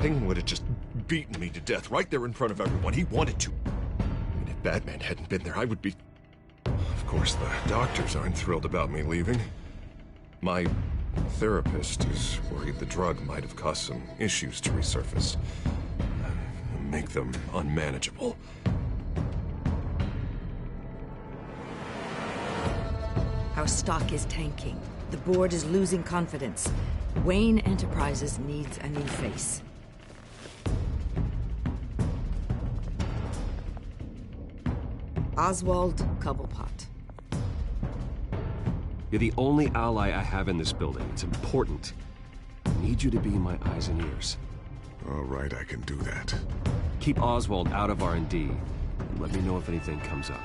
anything, would have just beaten me to death right there in front of everyone. He wanted to. And if Batman hadn't been there, I would be... Of course, the doctors aren't thrilled about me leaving. My therapist is worried the drug might have caused some issues to resurface. Make them unmanageable. Our stock is tanking. The board is losing confidence. Wayne Enterprises needs a new face. Oswald Cobblepot. You're the only ally I have in this building. It's important. I need you to be my eyes and ears. All right, I can do that. Keep Oswald out of R&D, and let me know if anything comes up.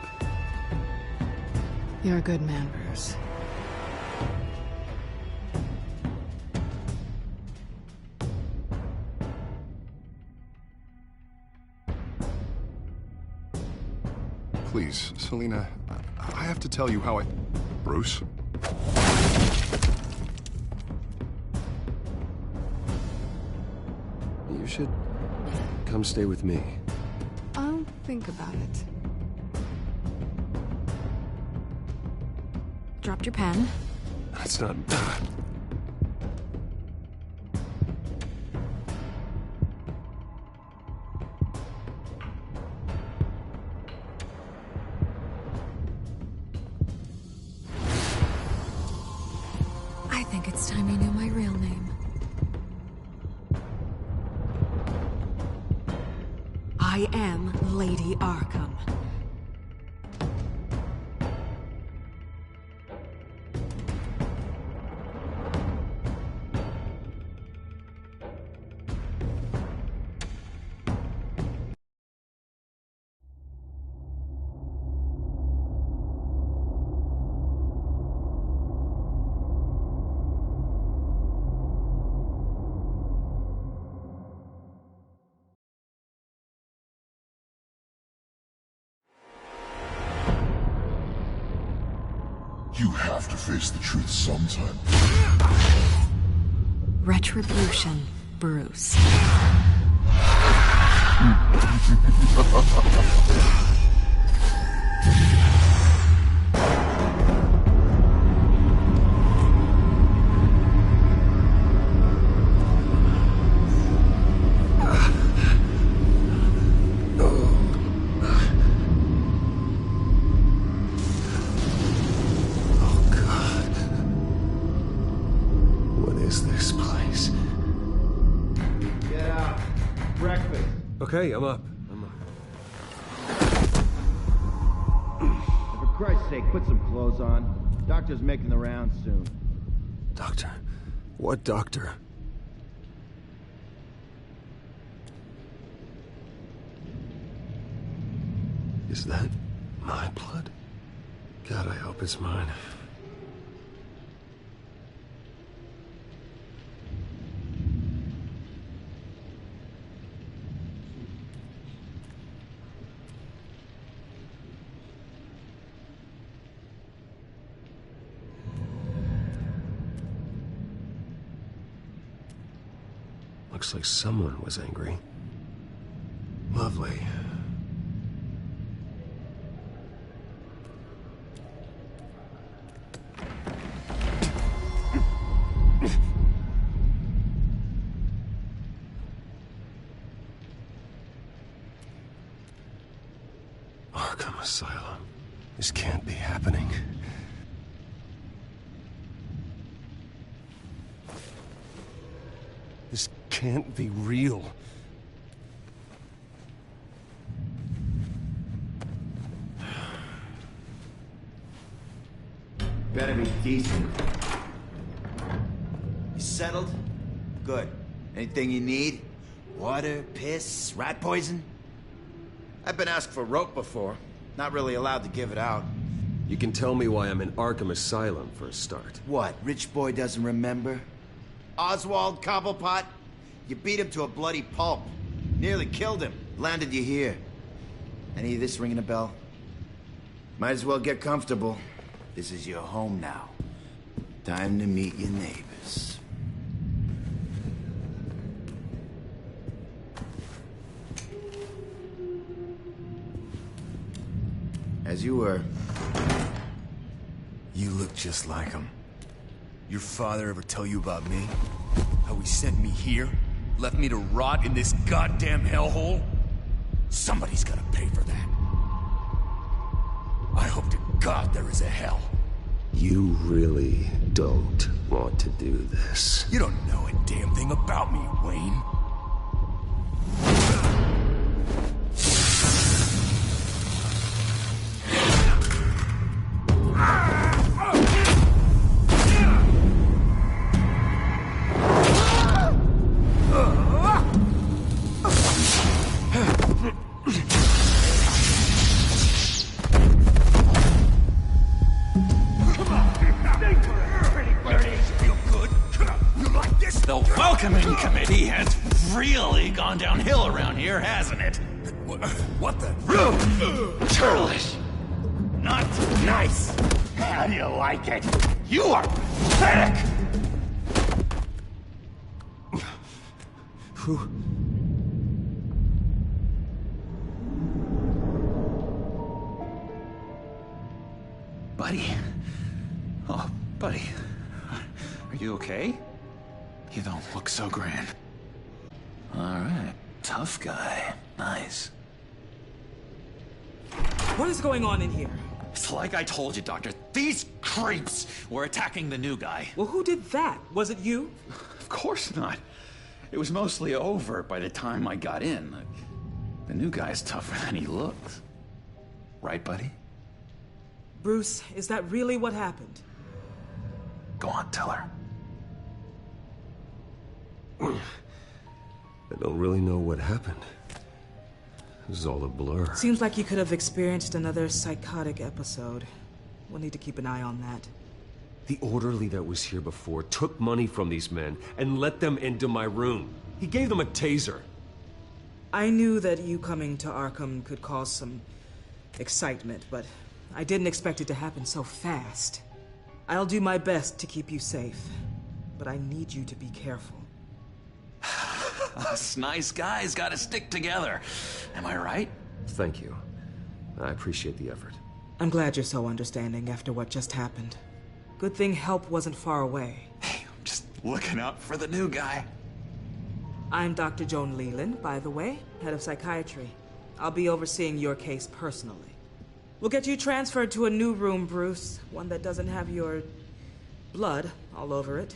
You're a good man, Bruce. Please, Selina, I have to tell you how I... Bruce? You should come stay with me. I'll think about it. Dropped your pen. That's not... I think it's time you knew my real name. I am Lady Arkham. You have to face the truth sometime. Retribution, Bruce. Okay, I'm up. For Christ's sake, put some clothes on. Doctor's making the rounds soon. Doctor? What doctor? Is that my blood? God, I hope it's mine. Looks like someone was angry. Lovely. Arkham Asylum. This can't be happening. This can't be real. Better be decent. You settled? Good. Anything you need? Water, piss, rat poison? I've been asked for rope before. Not really allowed to give it out. You can tell me why I'm in Arkham Asylum for a start. What, rich boy doesn't remember? Oswald Cobblepot? You beat him to a bloody pulp. Nearly killed him. Landed you here. Any of this ringing a bell? Might as well get comfortable. This is your home now. Time to meet your neighbors. As you were. You look just like him. Your father ever tell you about me? How he sent me here? Left me to rot in this goddamn hellhole? Somebody's gotta pay for that. I hope to God there is a hell. You really don't want to do this. You don't know a damn thing about me, Wayne. The welcoming committee has really gone downhill around here, hasn't it? What the? Churlish. Not nice. How do you like it? You are pathetic! Buddy. Oh, buddy. Are you okay? You don't look so grand. All right. Tough guy. Nice. What is going on in here? It's like I told you, Doctor. These creeps were attacking the new guy. Well, who did that? Was it you? Of course not. It was mostly over by the time I got in. The new guy's tougher than he looks. Right, buddy? Bruce, is that really what happened? Go on, tell her. I don't really know what happened. This is all a blur. Seems like you could have experienced another psychotic episode. We'll need to keep an eye on that. The orderly that was here before took money from these men and let them into my room. He gave them a taser. I knew that you coming to Arkham could cause some excitement, but I didn't expect it to happen so fast. I'll do my best to keep you safe, but I need you to be careful. Us nice guys gotta stick together. Am I right? Thank you. I appreciate the effort. I'm glad you're so understanding after what just happened. Good thing help wasn't far away. Hey, I'm just looking out for the new guy. I'm Dr. Joan Leland, by the way, head of psychiatry. I'll be overseeing your case personally. We'll get you transferred to a new room, Bruce. One that doesn't have your blood all over it.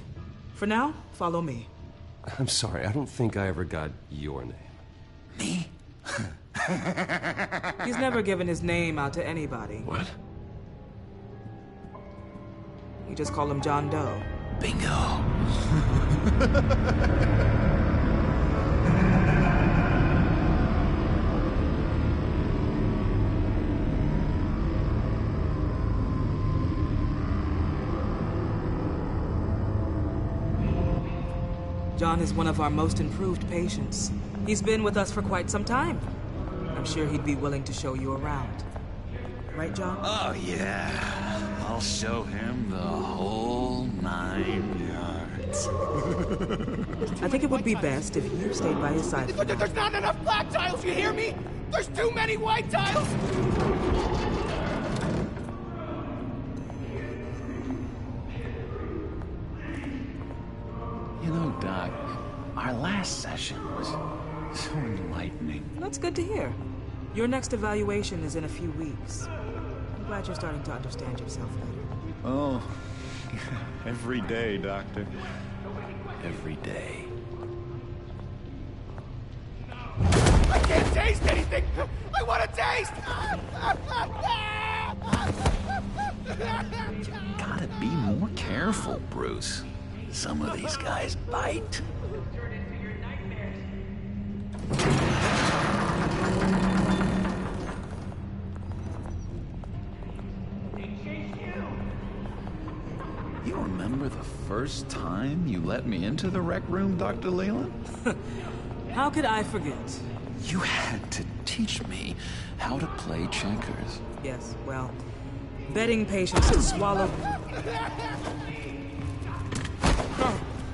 For now, follow me. I'm sorry, I don't think I ever got your name. Me? He's never given his name out to anybody. What? We just call him John Doe. Bingo. John is one of our most improved patients. He's been with us for quite some time. I'm sure he'd be willing to show you around. Right, John? Oh, yeah. I'll show him the whole 9 yards. I think it would be best if you stayed by his side. There's not enough black tiles, you hear me? There's too many white tiles! You know, Doc, our last session was so enlightening. That's good to hear. Your next evaluation is in a few weeks. I'm glad you're starting to understand yourself better. Oh, every day, Doctor. Every day. I can't taste anything! I want to taste! Gotta be more careful, Bruce. Some of these guys bite. You remember the first time you let me into the rec room, Dr. Leland? How could I forget? You had to teach me how to play checkers. Yes, well, betting patients to swallow...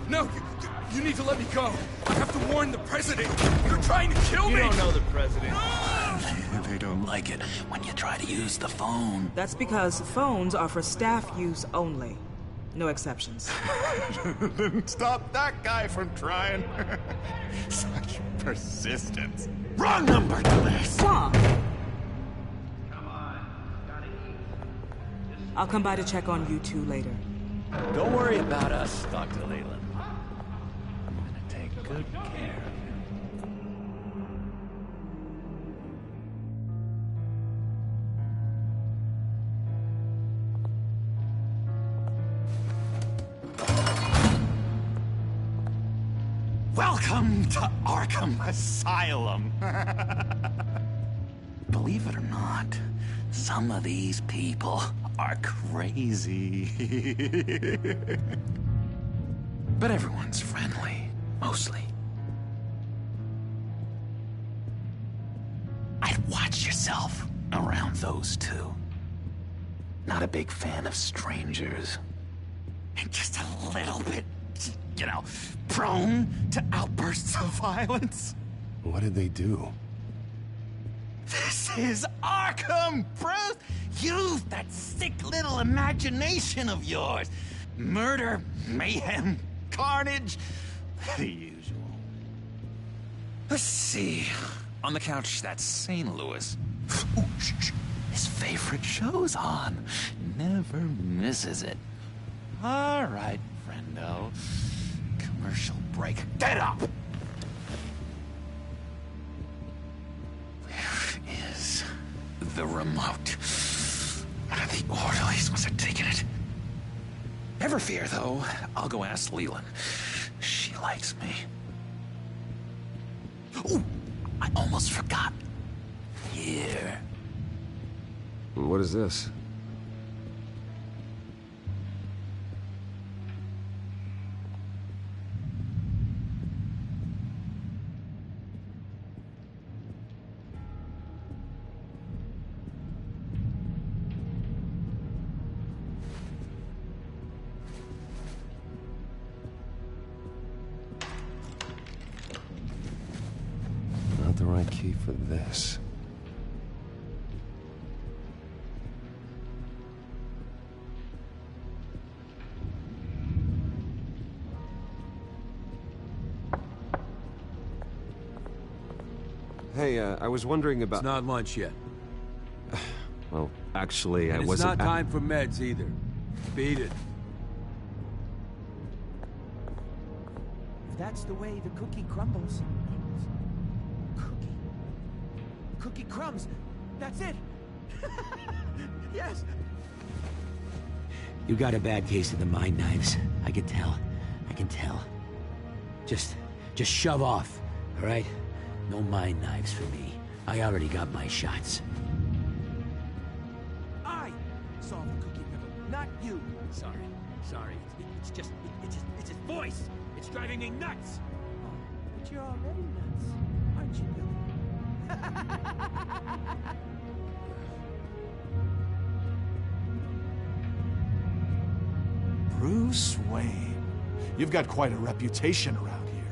No, you need to let me go. I have to warn the president. You're trying to kill me. You don't know the president. They don't like it when you try to use the phone. That's because phones are for staff use only. No exceptions. Stop that guy from trying. Such persistence. Wrong number, dumbass! Stop! I'll come by to check on you two later. Don't worry about us, Dr. Leland. I'm gonna take good care of Welcome to Arkham Asylum. Believe it or not, some of these people are crazy. But everyone's friendly, mostly. I'd watch yourself around those two. Not a big fan of strangers. And just a little bit, you know, prone to outbursts of violence. What did they do? This is Arkham, Bruce! Use that sick little imagination of yours. Murder, mayhem, carnage, the usual. Let's see. On the couch, that's St. Louis. Ooh, shh. His favorite show's on. Never misses it. All right, friendo. Commercial break. Get up! Where is the remote? The orderlies must have taken it. Never fear, though. I'll go ask Leland. She likes me. Ooh, I almost forgot. Here. What is this? Not the right key for this. Hey, I was wondering about... It's not lunch yet. Well, actually, I And wasn't... it's not time for meds either. Beat it. If that's the way the cookie crumbles... Cookie crumbs! That's it! Yes! You got a bad case of the mind knives. I can tell. I can tell. Just shove off, all right? No mind knives for me. I already got my shots. I solved the cookie riddle, not you. Sorry. It's his voice. It's driving me nuts. Oh, but you're already nuts, aren't you, Billy? Bruce Wayne, you've got quite a reputation around here.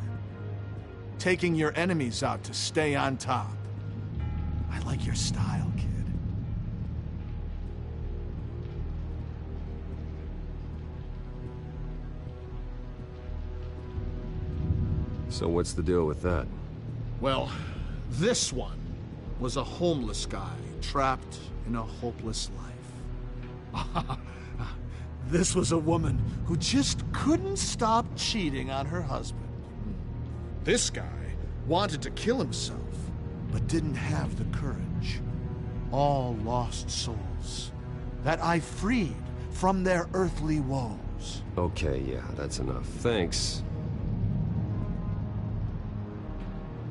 Taking your enemies out to stay on top. I like your style, kid. So what's the deal with that? Well, this one was a homeless guy trapped in a hopeless life. This was a woman who just couldn't stop cheating on her husband. This guy wanted to kill himself, but didn't have the courage. All lost souls that I freed from their earthly woes. Okay, yeah, that's enough. Thanks.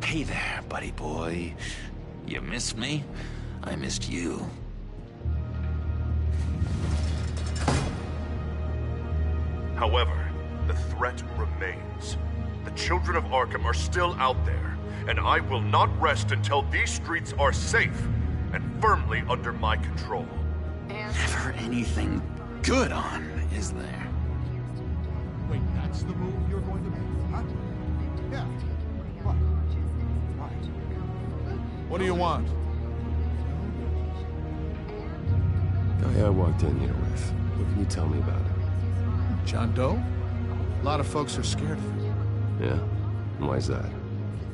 Hey there, buddy boy. You missed me? I missed you. However, the threat remains. The children of Arkham are still out there, and I will not rest until these streets are safe and firmly under my control. Never anything good on, is there? Wait, that's the move you're going to make, huh? Yeah. What? What do you want? Guy I walked in here with. What can you tell me about him? John Doe? A lot of folks are scared of him. Yeah? And why's that?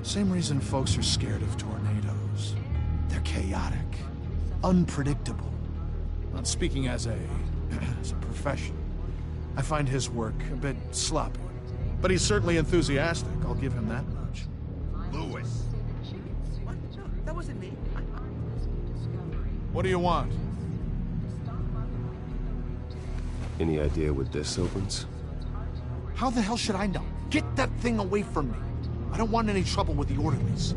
Same reason folks are scared of tornadoes. They're chaotic, unpredictable. Not speaking as a profession. I find his work a bit sloppy. But he's certainly enthusiastic, I'll give him that much. Lewis! What? No, that wasn't me. What do you want? Any idea what this opens? How the hell should I know? Get that thing away from me. I don't want any trouble with the orderlies.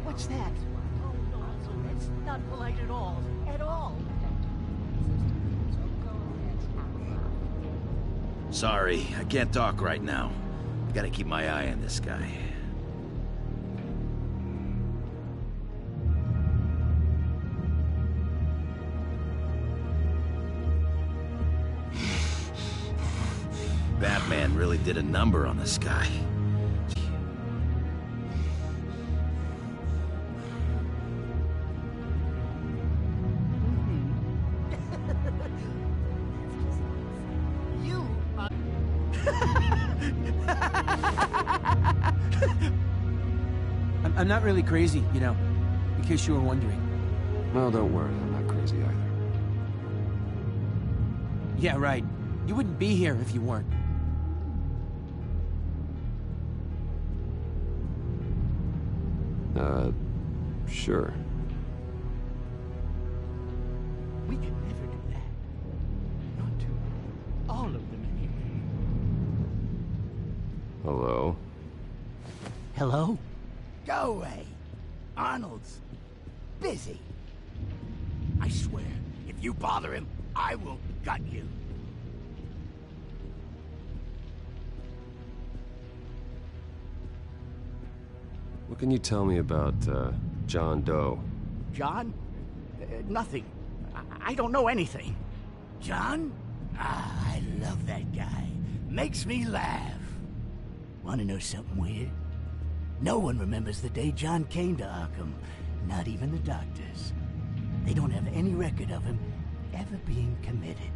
What's that? Oh, no, that's not polite at all. At all. Sorry, I can't talk right now. I gotta keep my eye on this guy. Batman really did a number on this guy. I'm not really crazy, you know, in case you were wondering. Well, don't worry, I'm not crazy either. Yeah, right. You wouldn't be here if you weren't. Sure. We could never do that. Not to all of them anyway. Hello? Hello? Go away. Arnold's busy. I swear, if you bother him, I will gut you. What can you tell me about, John Doe? John? Nothing. I don't know anything. John? Ah, I love that guy. Makes me laugh. Want to know something weird? No one remembers the day John came to Arkham. Not even the doctors. They don't have any record of him ever being committed.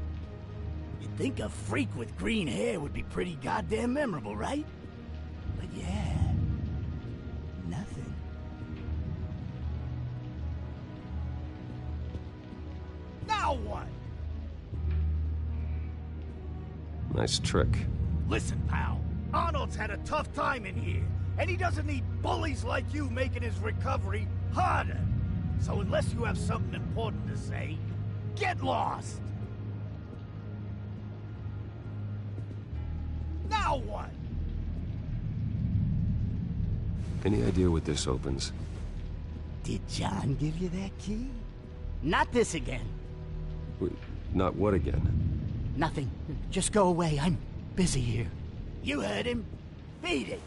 You'd think a freak with green hair would be pretty goddamn memorable, right? But yeah, nothing. Now what? Nice trick. Listen, pal. Arnold's had a tough time in here, and he doesn't need bullies like you making his recovery harder. So unless you have something important to say, get lost! Now what? Any idea what this opens? Did John give you that key? Not this again. Wait, not what again? Nothing. Just go away. I'm busy here. You heard him. Beat it.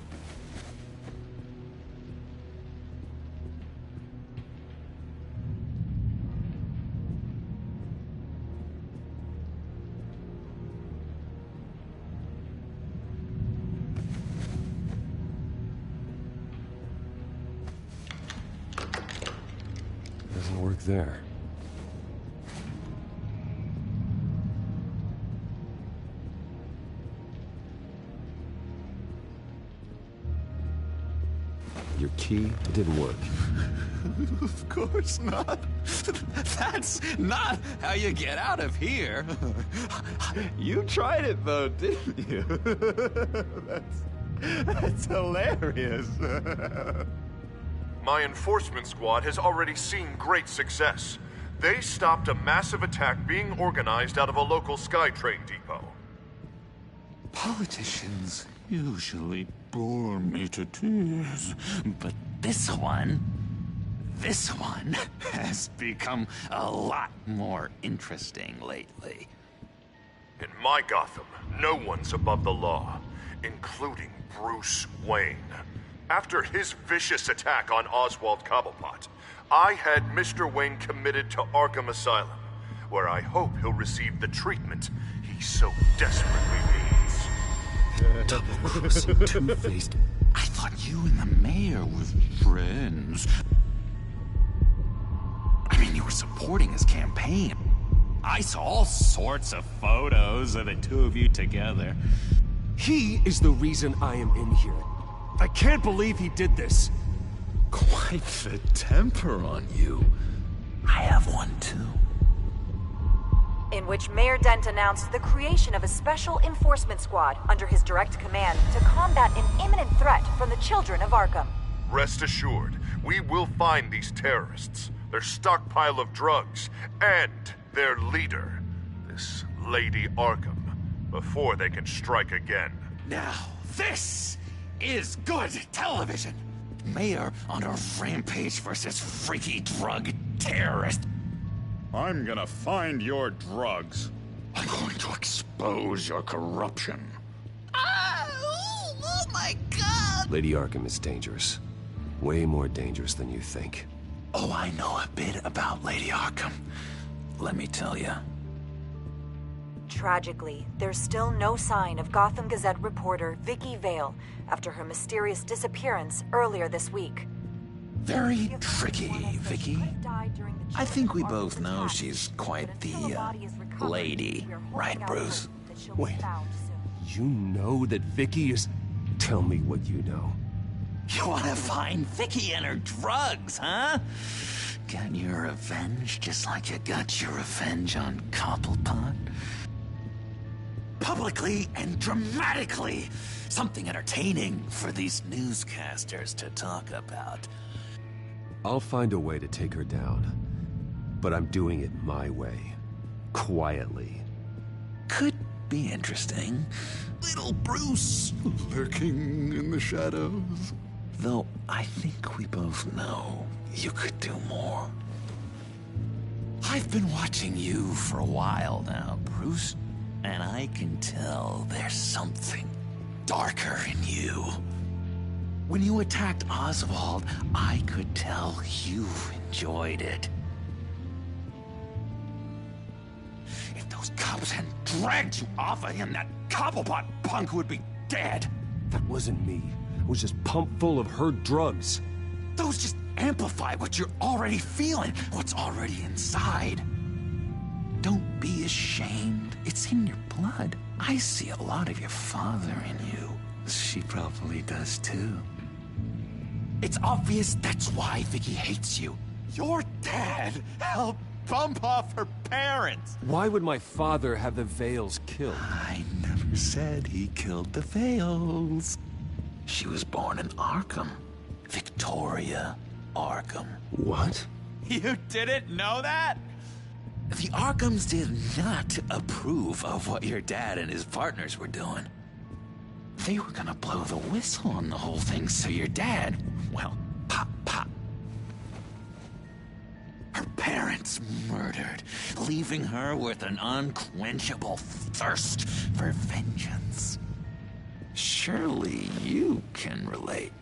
Doesn't work there. Your key? It didn't work. Of course not. That's not how you get out of here. You tried it though, didn't you? That's hilarious. My enforcement squad has already seen great success. They stopped a massive attack being organized out of a local SkyTrain depot. Politicians usually bore me to tears, but this one has become a lot more interesting lately. In my Gotham, no one's above the law, including Bruce Wayne. After his vicious attack on Oswald Cobblepot, I had Mr. Wayne committed to Arkham Asylum, where I hope he'll receive the treatment he so desperately needs. Double-crossing, two-faced. I thought you and the mayor were friends. supporting his campaign. I saw all sorts of photos of the two of you together. He is the reason I am in here. I can't believe he did this. Quite the temper on you. I have one too. In which Mayor Dent announced the creation of a special enforcement squad under his direct command to combat an imminent threat from the children of Arkham. Rest assured, we will find these terrorists, their stockpile of drugs, and their leader, this Lady Arkham, before they can strike again. Now, this is good television. Mayor on a rampage versus freaky drug terrorist. I'm gonna find your drugs. I'm going to expose your corruption. Oh my God! Lady Arkham is dangerous. Way more dangerous than you think. Oh, I know a bit about Lady Arkham. Let me tell you. Tragically, there's still no sign of Gotham Gazette reporter Vicky Vale after her mysterious disappearance earlier this week. Very tricky, Vicky. I think we both know she's quite the, lady, right, Bruce? Wait, you know that Vicky is... Tell me what you know. You want to find Vicky and her drugs, huh? Get your revenge just like you got your revenge on Cobblepot? Publicly and dramatically. Something entertaining for these newscasters to talk about. I'll find a way to take her down. But I'm doing it my way. Quietly. Could be interesting. Little Bruce lurking in the shadows. Though I think we both know you could do more. I've been watching you for a while now, Bruce. And I can tell there's something darker in you. When you attacked Oswald, I could tell you enjoyed it. If those cops hadn't dragged you off of him, that Cobblepot punk would be dead. That wasn't me. It was just pumped full of her drugs. Those just amplify what you're already feeling, what's already inside. Don't be ashamed. It's in your blood. I see a lot of your father in you. She probably does too. It's obvious that's why Vicky hates you. Your dad helped bump off her parents. Why would my father have the Vales killed? I never said he killed the Vales. She was born in Arkham. Victoria Arkham. What? You didn't know that? The Arkhams did not approve of what your dad and his partners were doing. They were gonna blow the whistle on the whole thing, so your dad, well, pop. Her parents murdered, leaving her with an unquenchable thirst for vengeance. Surely you can relate.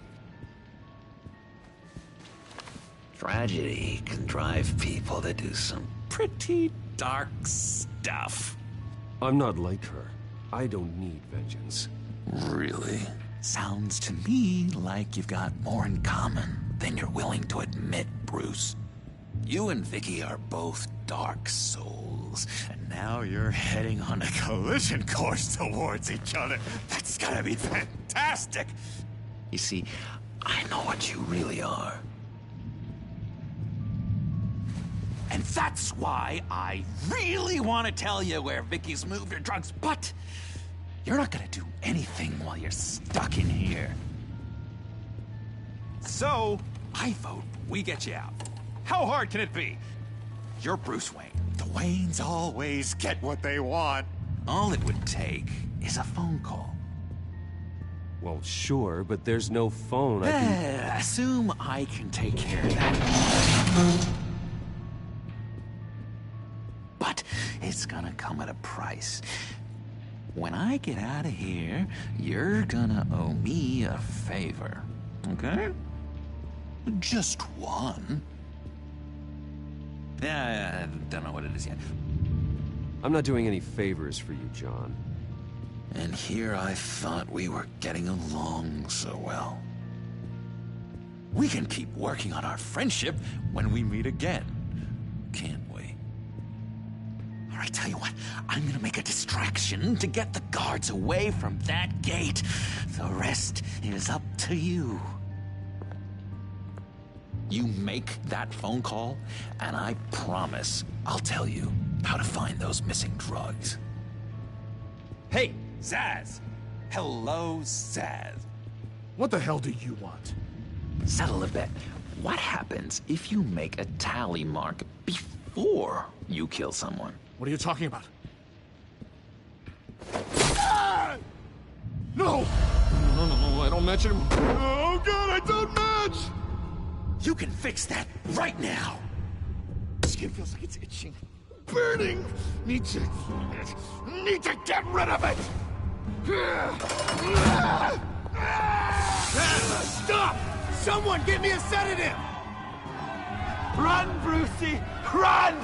Tragedy can drive people to do some pretty dark stuff. I'm not like her. I don't need vengeance. Really? Sounds to me like you've got more in common than you're willing to admit, Bruce. You and Vicky are both dark souls, and now you're heading on a collision course towards each other. That's gotta be fantastic! You see, I know what you really are. And that's why I really want to tell you where Vicky's moved her drugs, but you're not gonna do anything while you're stuck in here. So, I vote we get you out. How hard can it be? You're Bruce Wayne. The Waynes always get what they want. All it would take is a phone call. Well, sure, but there's no phone. I can... Assume I can take care of that. But it's gonna come at a price. When I get out of here, you're gonna owe me a favor, okay? Just one. Yeah, I don't know what it is yet. I'm not doing any favors for you, John. And here I thought we were getting along so well. We can keep working on our friendship when we meet again, can't I tell you what, I'm gonna make a distraction to get the guards away from that gate. The rest is up to you. You make that phone call, and I promise I'll tell you how to find those missing drugs. Hey, Zaz! Hello, Zaz. What the hell do you want? Settle a bet. What happens if you make a tally mark before you kill someone? What are you talking about? Ah! No! No, I don't match him. Oh, God, I don't match! You can fix that right now! Skin feels like it's itching. Burning! Need to get rid of it! Stop! Someone give me a sedative! Run, Brucey! Run!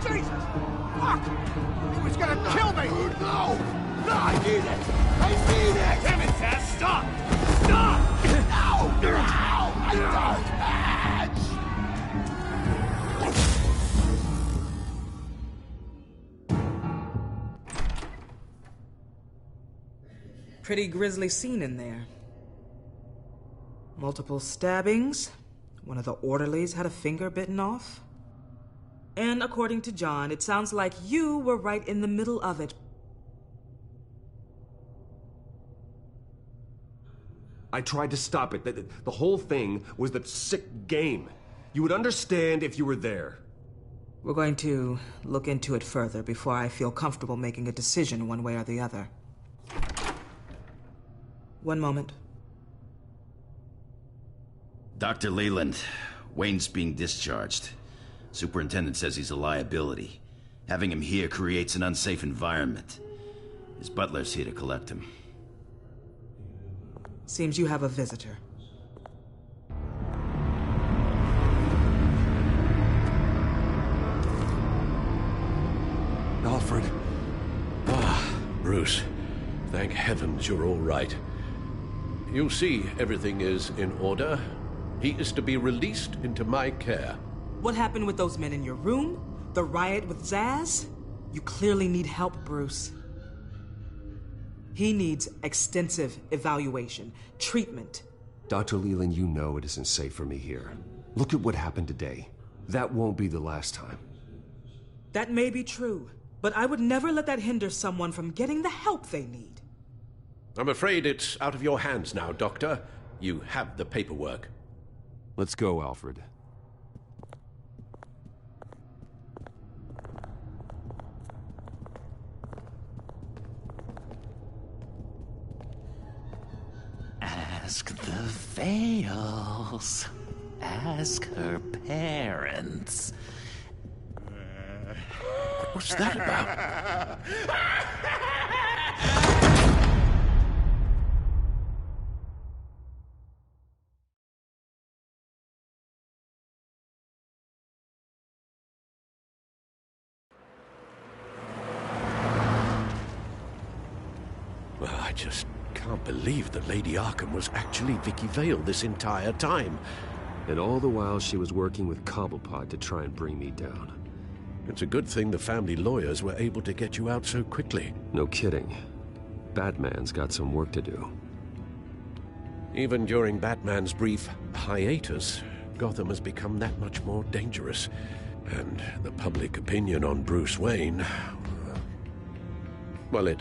Jesus! Fuck! He was gonna kill me! No! No, I need it! I need it! Damn it, Tess! Stop! Stop! No! No! I don't match! Pretty grisly scene in there. Multiple stabbings. One of the orderlies had a finger bitten off. And according to John, it sounds like you were right in the middle of it. I tried to stop it. The whole thing was that sick game. You would understand if you were there. We're going to look into it further before I feel comfortable making a decision one way or the other. One moment. Dr. Leland, Wayne's being discharged. Superintendent says he's a liability. Having him here creates an unsafe environment. His butler's here to collect him. Seems you have a visitor. Alfred. Ah, Bruce. Thank heavens you're all right. You see, everything is in order. He is to be released into my care. What happened with those men in your room? The riot with Zaz? You clearly need help, Bruce. He needs extensive evaluation, treatment. Dr. Leland, you know it isn't safe for me here. Look at what happened today. That won't be the last time. That may be true, but I would never let that hinder someone from getting the help they need. I'm afraid it's out of your hands now, Doctor. You have the paperwork. Let's go, Alfred. Ask the Vales. Ask her parents. What's that about? Well, I just can't believe that Lady Arkham was actually Vicky Vale this entire time. And all the while she was working with Cobblepot to try and bring me down. It's a good thing the family lawyers were able to get you out so quickly. No kidding. Batman's got some work to do. Even during Batman's brief hiatus, Gotham has become that much more dangerous. And the public opinion on Bruce Wayne... well, it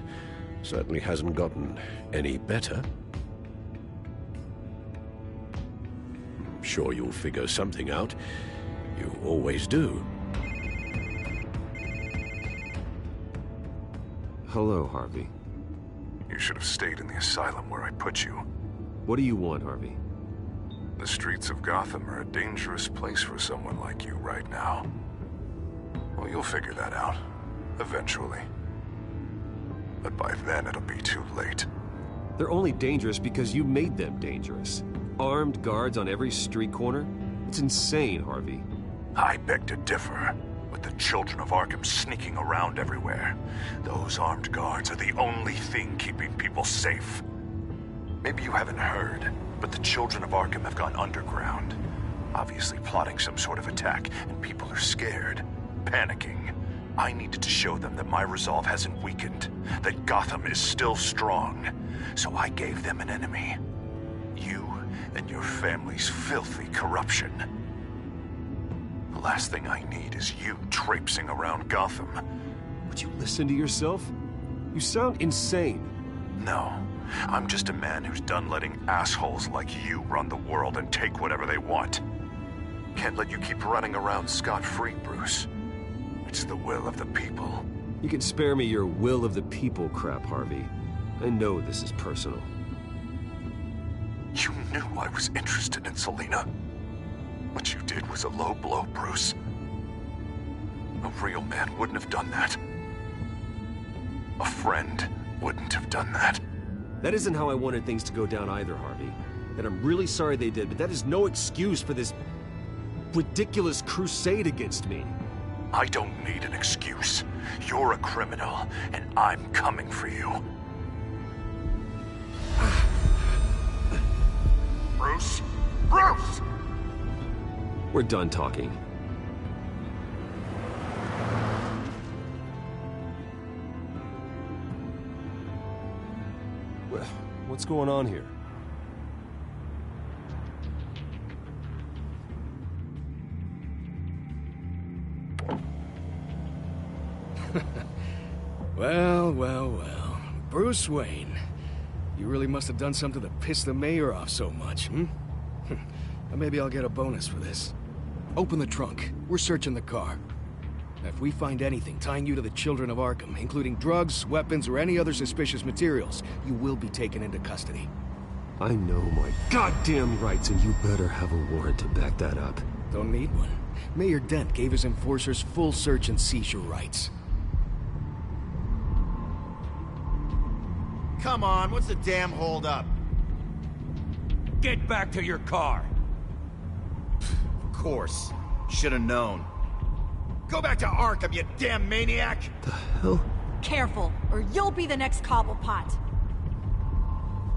certainly hasn't gotten any better. I'm sure you'll figure something out. You always do. Hello, Harvey. You should have stayed in the asylum where I put you. What do you want, Harvey? The streets of Gotham are a dangerous place for someone like you right now. Well, you'll figure that out. Eventually. But by then, it'll be too late. They're only dangerous because you made them dangerous. Armed guards on every street corner? It's insane, Harvey. I beg to differ. With the children of Arkham sneaking around everywhere, those armed guards are the only thing keeping people safe. Maybe you haven't heard, but the children of Arkham have gone underground. Obviously plotting some sort of attack, and people are scared, panicking. I needed to show them that my resolve hasn't weakened, that Gotham is still strong. So I gave them an enemy. You and your family's filthy corruption. The last thing I need is you traipsing around Gotham. Would you listen to yourself? You sound insane. No. I'm just a man who's done letting assholes like you run the world and take whatever they want. Can't let you keep running around scot-free, Bruce. It's the will of the people. You can spare me your will of the people crap, Harvey. I know this is personal. You knew I was interested in Selina. What you did was a low blow, Bruce. A real man wouldn't have done that. A friend wouldn't have done that. That isn't how I wanted things to go down either, Harvey. And I'm really sorry they did, but that is no excuse for this ridiculous crusade against me. I don't need an excuse. You're a criminal, and I'm coming for you. Bruce? Bruce! We're done talking. What's going on here? Well. Bruce Wayne. You really must have done something to piss the mayor off so much, hmm? Now maybe I'll get a bonus for this. Open the trunk. We're searching the car. If we find anything tying you to the children of Arkham, including drugs, weapons, or any other suspicious materials, you will be taken into custody. I know my goddamn rights, and you better have a warrant to back that up. Don't need one. Mayor Dent gave his enforcers full search and seizure rights. Come on, what's the damn holdup? Get back to your car! Of course. Should've known. Go back to Arkham, you damn maniac! The hell? Careful, or you'll be the next Cobblepot.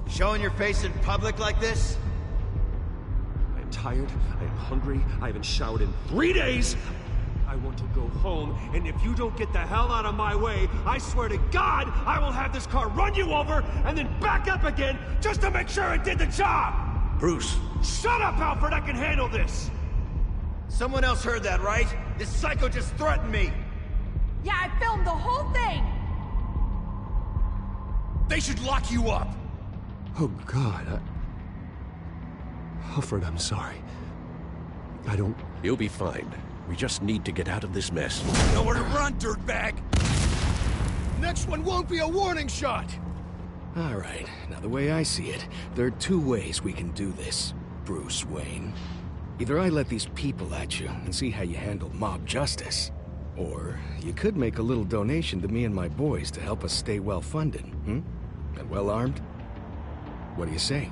Showing your face in public like this? I am tired, I am hungry, I haven't showered in 3 days! I want to go home, and if you don't get the hell out of my way, I swear to God, I will have this car run you over, and then back up again, just to make sure it did the job! Bruce! Shut up, Alfred, I can handle this! Someone else heard that, right? This psycho just threatened me! Yeah, I filmed the whole thing! They should lock you up! Oh, God, Alfred, I'm sorry. I don't... You'll be fine. We just need to get out of this mess. Nowhere to run, dirtbag! Next one won't be a warning shot! Alright, now the way I see it, there are two ways we can do this, Bruce Wayne. Either I let these people at you and see how you handle mob justice, or you could make a little donation to me and my boys to help us stay well-funded, hmm? And well-armed? What do you say?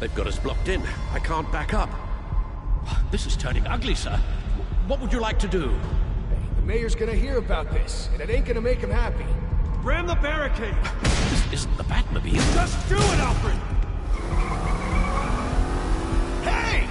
They've got us blocked in. I can't back up. This is turning ugly, sir. What would you like to do? Hey, the mayor's gonna hear about this, and it ain't gonna make him happy. Ram the barricade! This isn't the Batmobile. Just do it, Alfred! Hey!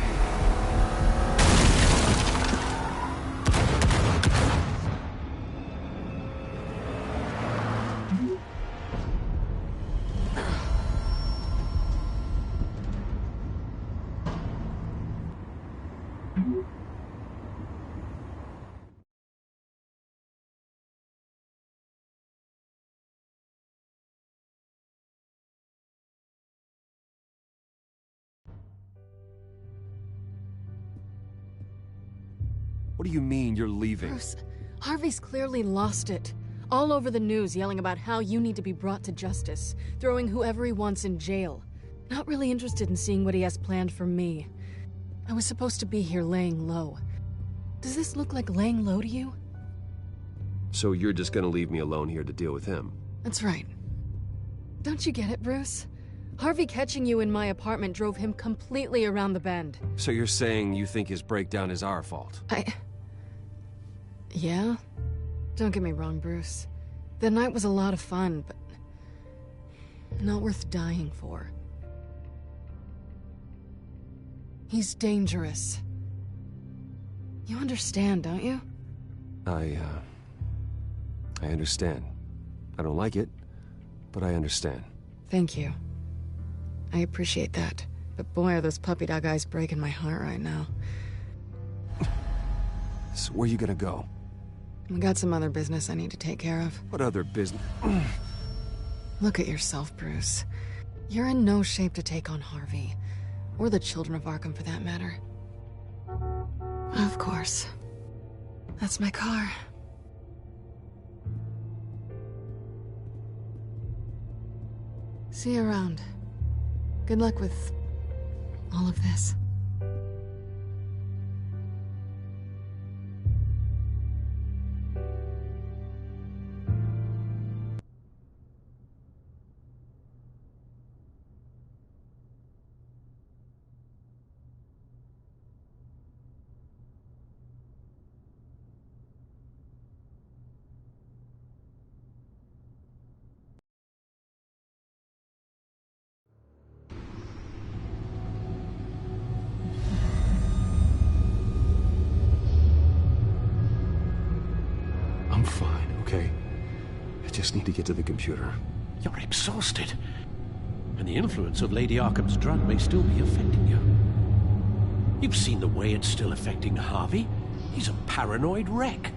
What do you mean you're leaving? Bruce, Harvey's clearly lost it. All over the news yelling about how you need to be brought to justice, throwing whoever he wants in jail. Not really interested in seeing what he has planned for me. I was supposed to be here laying low. Does this look like laying low to you? So you're just gonna leave me alone here to deal with him? That's right. Don't you get it, Bruce? Harvey catching you in my apartment drove him completely around the bend. So you're saying you think his breakdown is our fault? Yeah? Don't get me wrong, Bruce. The night was a lot of fun, but not worth dying for. He's dangerous. You understand, don't you? I understand. I don't like it, but I understand. Thank you. I appreciate that. But boy, are those puppy dog eyes breaking my heart right now. So where you gonna go? I got some other business I need to take care of. What other business? Look at yourself, Bruce. You're in no shape to take on Harvey. Or the children of Arkham, for that matter. Of course. That's my car. See you around. Good luck with all of this. I'm fine, okay? I just need to get to the computer. You're exhausted. And the influence of Lady Arkham's drug may still be affecting you. You've seen the way it's still affecting Harvey. He's a paranoid wreck.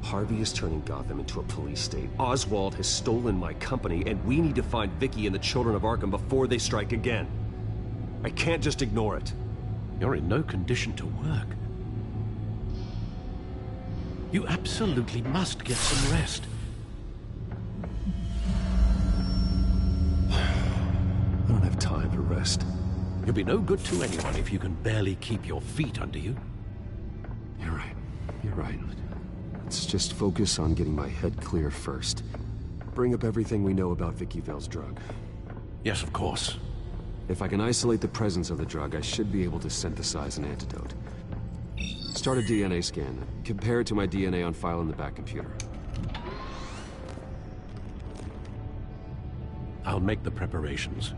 Harvey is turning Gotham into a police state. Oswald has stolen my company, and we need to find Vicky and the children of Arkham before they strike again. I can't just ignore it. You're in no condition to work. You absolutely must get some rest. I don't have time to rest. You'll be no good to anyone if you can barely keep your feet under you. You're right. You're right. Let's just focus on getting my head clear first. Bring up everything we know about Vicky Vale's drug. Yes, of course. If I can isolate the presence of the drug, I should be able to synthesize an antidote. Start a DNA scan. Compare it to my DNA on file in the back computer. I'll make the preparations.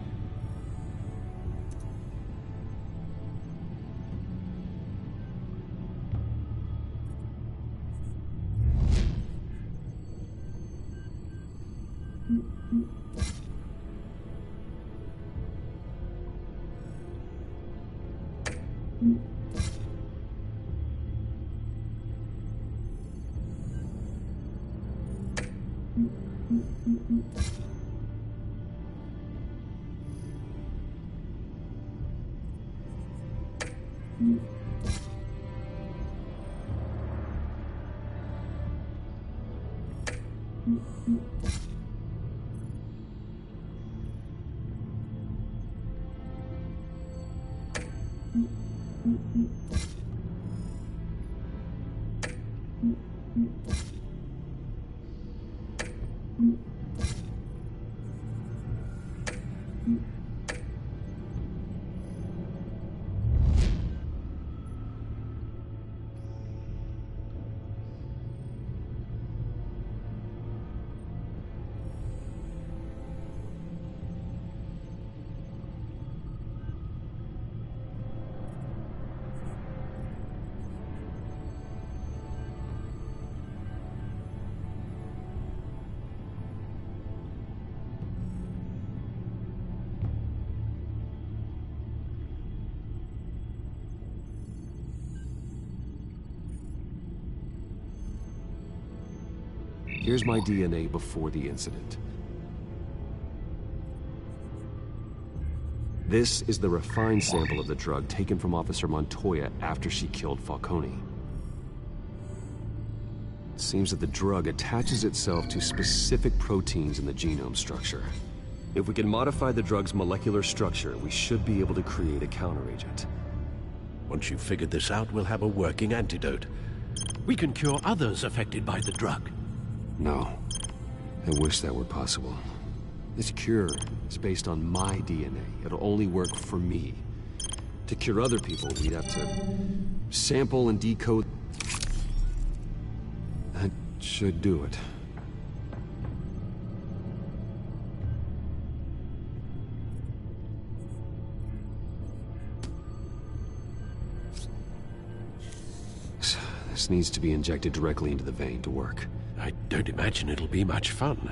Here's my DNA before the incident. This is the refined sample of the drug taken from Officer Montoya after she killed Falcone. It seems that the drug attaches itself to specific proteins in the genome structure. If we can modify the drug's molecular structure, we should be able to create a counteragent. Once you've figured this out, we'll have a working antidote. We can cure others affected by the drug. No. I wish that were possible. This cure is based on my DNA. It'll only work for me. To cure other people, we'd have to sample and decode. That should do it. This needs to be injected directly into the vein to work. I don't imagine it'll be much fun.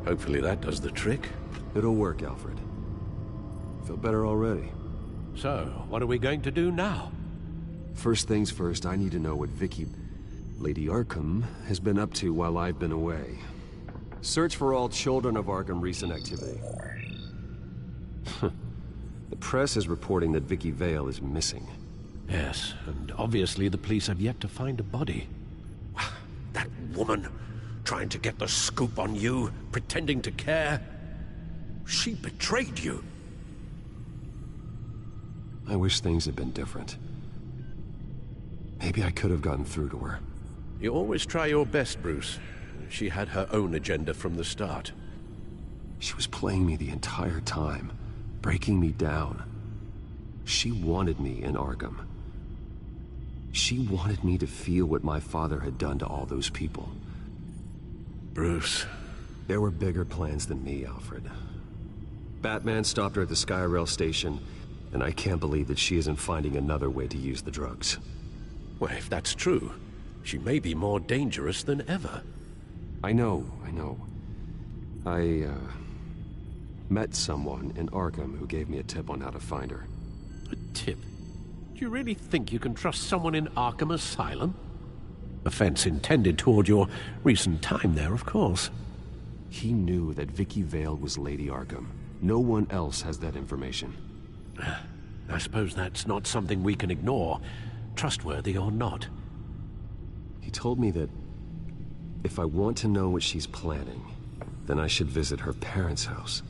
Hopefully that does the trick. It'll work, Alfred. Feel better already. So, what are we going to do now? First things first, I need to know what Lady Arkham, has been up to while I've been away. Search for all children of Arkham recent activity. The press is reporting that Vicky Vale is missing. Yes, and obviously the police have yet to find a body. That woman, trying to get the scoop on you, pretending to care. She betrayed you. I wish things had been different. Maybe I could have gotten through to her. You always try your best, Bruce. She had her own agenda from the start. She was playing me the entire time, breaking me down. She wanted me in Arkham. She wanted me to feel what my father had done to all those people. Bruce. There were bigger plans than me, Alfred. Batman stopped her at the Skyrail station, and I can't believe that she isn't finding another way to use the drugs. Well, if that's true, she may be more dangerous than ever. I know. I met someone in Arkham who gave me a tip on how to find her. A tip? Do you really think you can trust someone in Arkham Asylum? Offense intended toward your recent time there, of course. He knew that Vicky Vale was Lady Arkham. No one else has that information. I suppose that's not something we can ignore, trustworthy or not. He told me that if I want to know what she's planning, then I should visit her parents' house.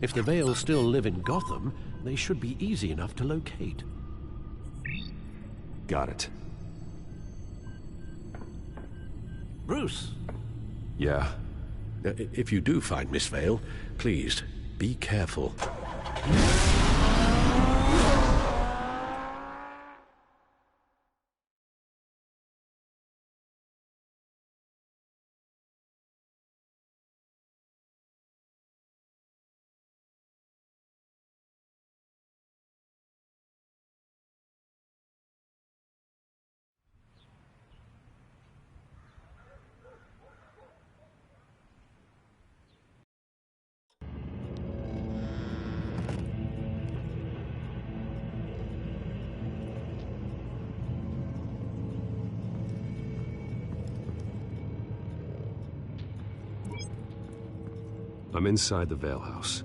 If the Vales still live in Gotham, they should be easy enough to locate. Got it. Bruce? Yeah? If you do find Miss Vale, please, be careful. I'm inside the Vale house.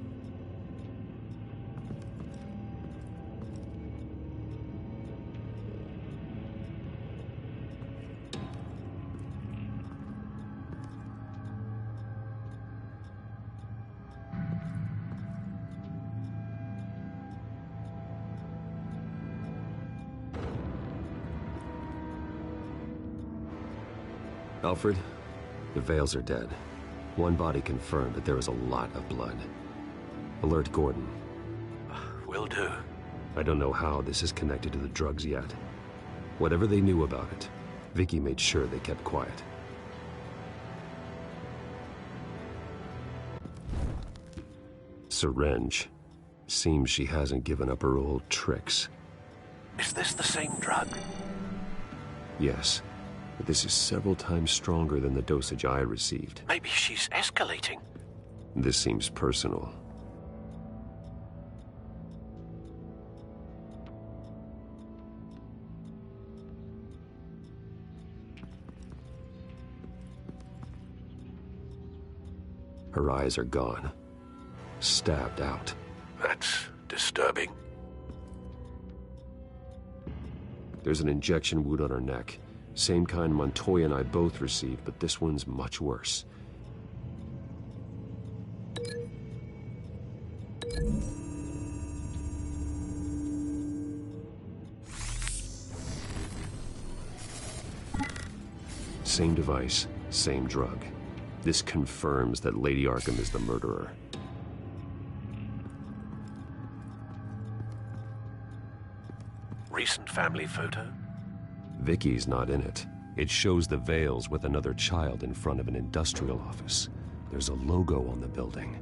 Alfred, the Vales are dead. One body confirmed, but there is a lot of blood. Alert Gordon. Will do. I don't know how this is connected to the drugs yet. Whatever they knew about it, Vicky made sure they kept quiet. Syringe. Seems she hasn't given up her old tricks. Is this the same drug? Yes. But this is several times stronger than the dosage I received. Maybe she's escalating. This seems personal. Her eyes are gone. stabbed out. That's disturbing. There's an injection wound on her neck. Same kind Montoya and I both received, but this one's much worse. Same device, same drug. This confirms that Lady Arkham is the murderer. Recent family photo? Vicky's not in it. It shows the Vales with another child in front of an industrial office. There's a logo on the building.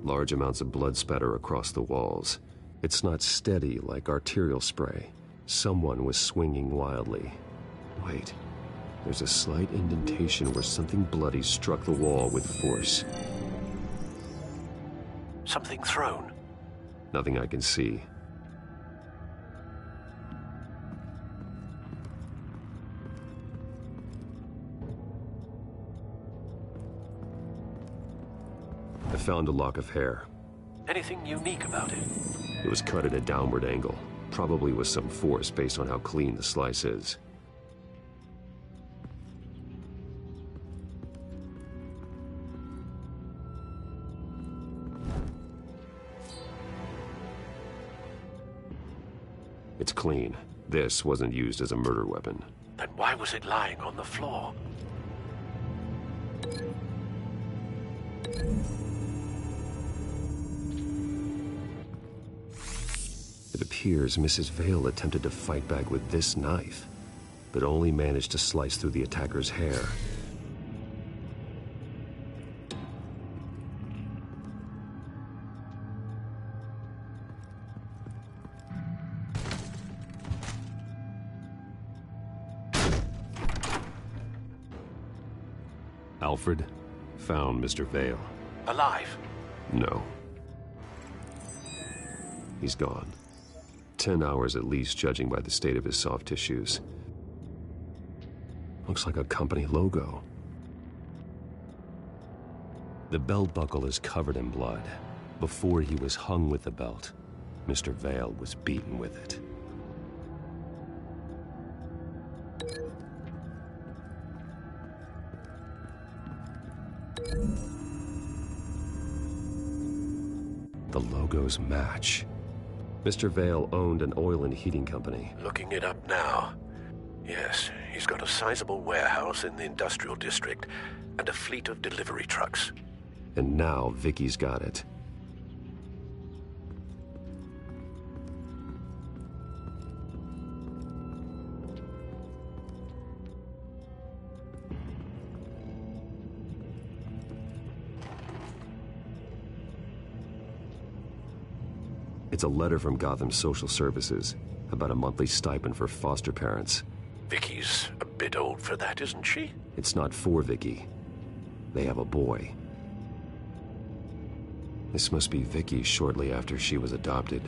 Large amounts of blood spatter across the walls. It's not steady like arterial spray. Someone was swinging wildly. Wait, there's a slight indentation where something bloody struck the wall with force. Something thrown? Nothing I can see. I found a lock of hair. Anything unique about it? It was cut at a downward angle, probably with some force based on how clean the slice is. It's clean. This wasn't used as a murder weapon. Then why was it lying on the floor? It appears Mrs. Vale attempted to fight back with this knife, but only managed to slice through the attacker's hair. Alfred found Mr. Vale. Alive? No. He's gone. 10 hours at least, judging by the state of his soft tissues. Looks like a company logo. The belt buckle is covered in blood. Before he was hung with the belt, Mr. Vale was beaten with it. The logos match. Mr. Vale owned an oil and heating company. Looking it up now. Yes, he's got a sizable warehouse in the industrial district and a fleet of delivery trucks. And now Vicky's got it. It's a letter from Gotham Social Services about a monthly stipend for foster parents. Vicky's a bit old for that, isn't she? It's not for Vicky. They have a boy. This must be Vicky shortly after she was adopted.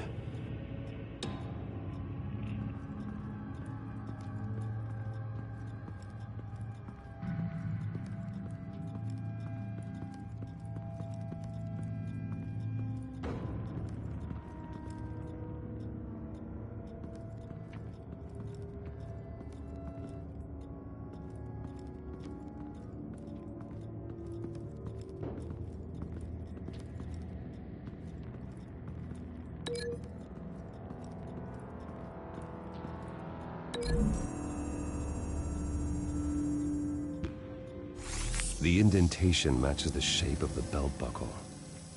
The indentation matches the shape of the belt buckle.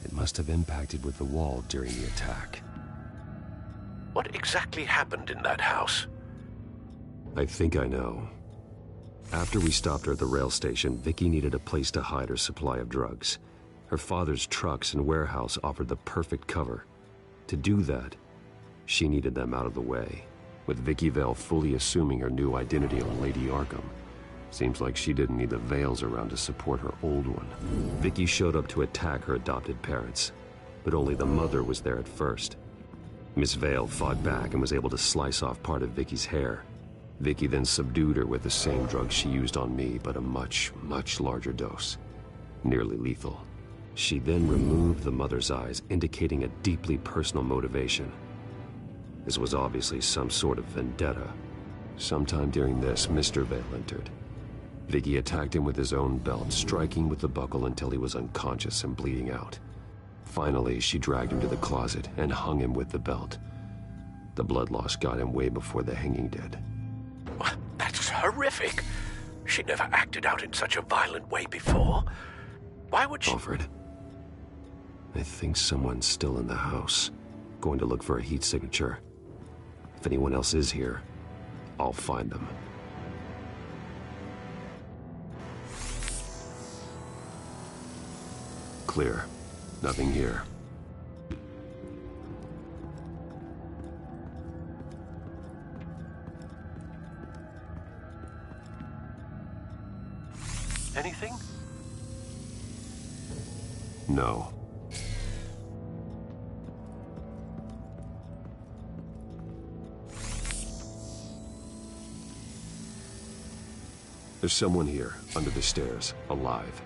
It must have impacted with the wall during the attack. What exactly happened in that house? I think I know. After we stopped her at the rail station, Vicky needed a place to hide her supply of drugs. Her father's trucks and warehouse offered the perfect cover. To do that, she needed them out of the way, with Vicky Vale fully assuming her new identity on Lady Arkham. Seems like she didn't need the Vales around to support her old one. Vicky showed up to attack her adopted parents, but only the mother was there at first. Miss Vale fought back and was able to slice off part of Vicky's hair. Vicky then subdued her with the same drug she used on me, but a much, much larger dose. Nearly lethal. She then removed the mother's eyes, indicating a deeply personal motivation. This was obviously some sort of vendetta. Sometime during this, Mr. Vale entered. Vicky attacked him with his own belt, striking with the buckle until he was unconscious and bleeding out. Finally, she dragged him to the closet and hung him with the belt. The blood loss got him way before the hanging did. That's horrific. She never acted out in such a violent way before. Why would she... Alfred, I think someone's still in the house. Going to look for a heat signature. If anyone else is here, I'll find them. Clear. Nothing here. Anything? No. There's someone here, under the stairs, alive.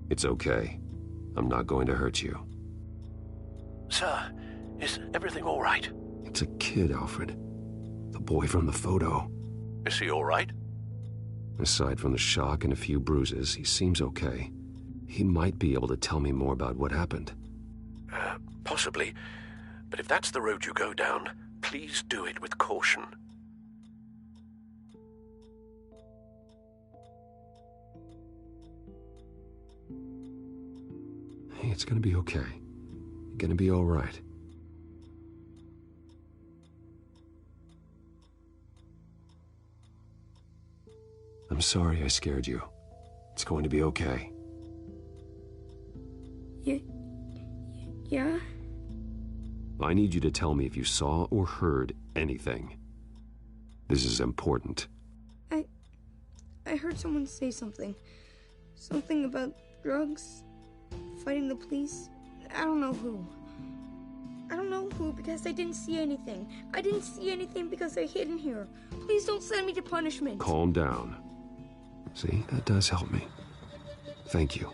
It's okay. I'm not going to hurt you. Sir, is everything all right? It's a kid, Alfred. The boy from the photo. Is he all right? Aside from the shock and a few bruises, he seems okay. He might be able to tell me more about what happened. Possibly. But if that's the road you go down, please do it with caution. Hey, it's gonna be okay. You're gonna be all right. I'm sorry I scared you. It's going to be okay. Yeah? I need you to tell me if you saw or heard anything. This is important. I heard someone say something. Something about drugs, fighting the police. I don't know who. I don't know who because I didn't see anything. I didn't see anything because I hid in here. Please don't send me to punishment. Calm down. See, that does help me. Thank you.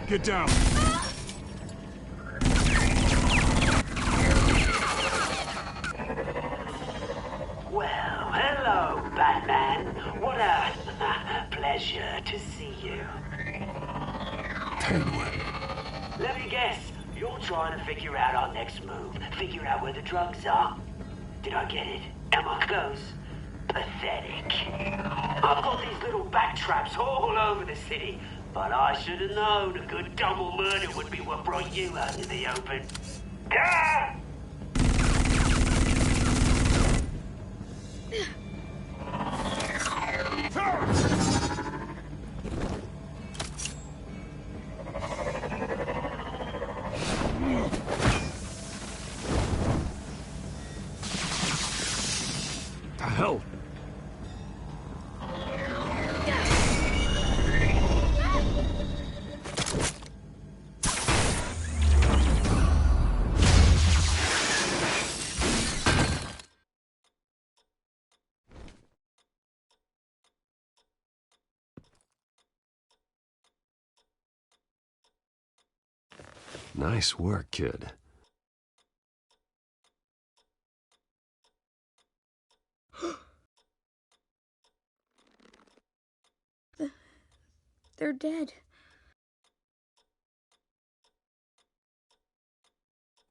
Get down. Well, hello, Batman. What a pleasure to see you. Penguin. Let me guess. You're trying to figure out our next move. Figure out where the drugs are. Did I get it? Am I close? Pathetic. I've got these little bat traps all over the city. But I should have known a good double murder would be what brought you out in the open. Ah! The hell? Nice work, kid. They're dead.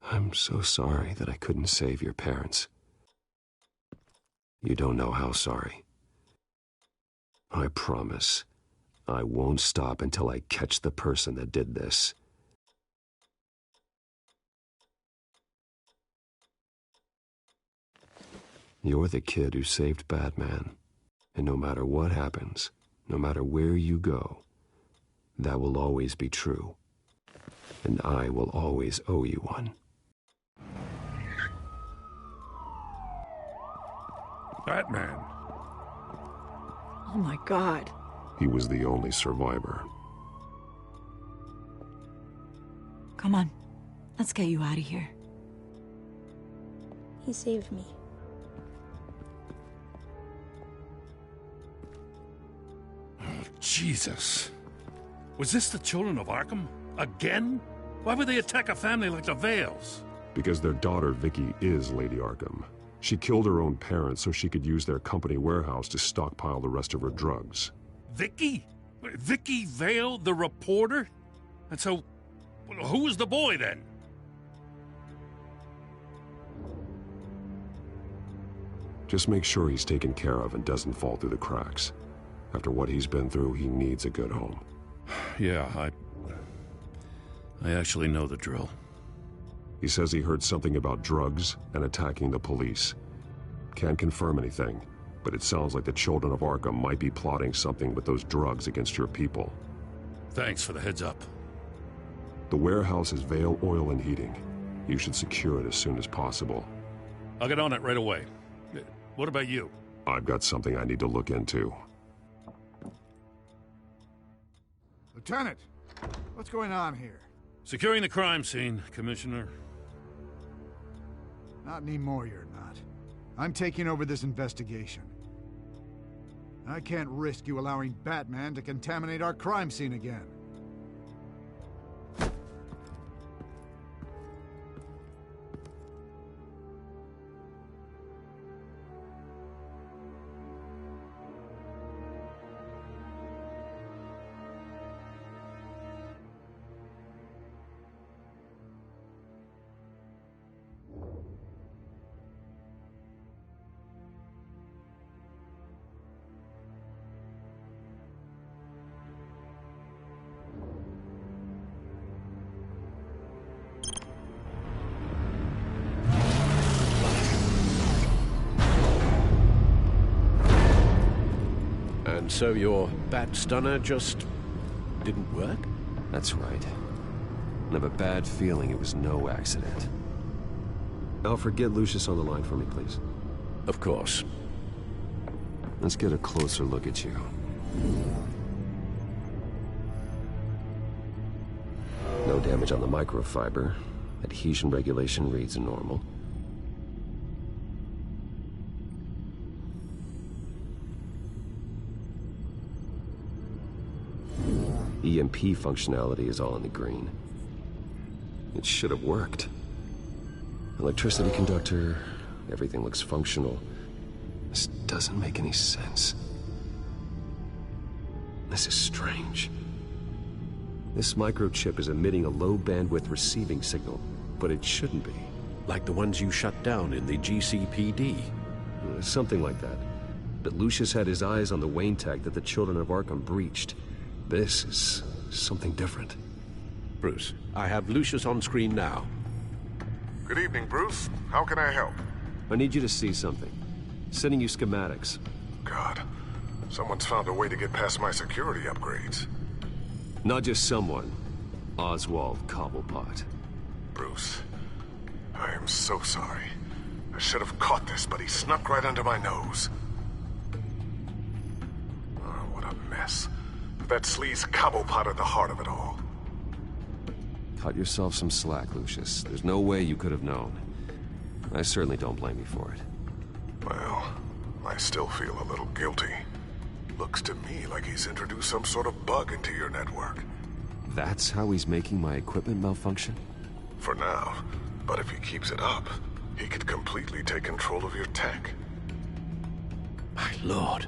I'm so sorry that I couldn't save your parents. You don't know how sorry. I promise, I won't stop until I catch the person that did this. You're the kid who saved Batman. And no matter what happens, no matter where you go, that will always be true. And I will always owe you one. Batman. Oh my God. He was the only survivor. Come on. Let's get you out of here. He saved me. Oh, Jesus. Was this the children of Arkham? Again? Why would they attack a family like the Vales? Because their daughter, Vicky, is Lady Arkham. She killed her own parents so she could use their company warehouse to stockpile the rest of her drugs. Vicky? Vicky Vale, the reporter? And so, who was the boy then? Just make sure he's taken care of and doesn't fall through the cracks. After what he's been through, he needs a good home. Yeah, I actually know the drill. He says he heard something about drugs and attacking the police. Can't confirm anything, but it sounds like the children of Arkham might be plotting something with those drugs against your people. Thanks for the heads up. The warehouse is Vale Oil and Heating. You should secure it as soon as possible. I'll get on it right away. What about you? I've got something I need to look into. Lieutenant, what's going on here? Securing the crime scene, Commissioner. Not anymore, you're not. I'm taking over this investigation. I can't risk you allowing Batman to contaminate our crime scene again. And so your bat stunner just didn't work? That's right. I have a bad feeling it was no accident. Alfred, get Lucius on the line for me, please. Of course. Let's get a closer look at you. No damage on the microfiber. Adhesion regulation reads normal. EMP functionality is all in the green. It should have worked. Electricity conductor, everything looks functional. This doesn't make any sense. This is strange. This microchip is emitting a low-bandwidth receiving signal, but it shouldn't be. Like the ones you shut down in the GCPD? Something like that. But Lucius had his eyes on the Wayne tech that the children of Arkham breached. This is something different. Bruce, I have Lucius on screen now. Good evening, Bruce. How can I help? I need you to see something. Sending you schematics. God, someone's found a way to get past my security upgrades. Not just someone. Oswald Cobblepot. Bruce, I am so sorry. I should have caught this, but he snuck right under my nose. Oh, what a mess. That sleaze Cobblepot at the heart of it all. Cut yourself some slack, Lucius. There's no way you could have known. I certainly don't blame you for it. Well, I still feel a little guilty. Looks to me like he's introduced some sort of bug into your network. That's how he's making my equipment malfunction? For now. But if he keeps it up, he could completely take control of your tech. My lord,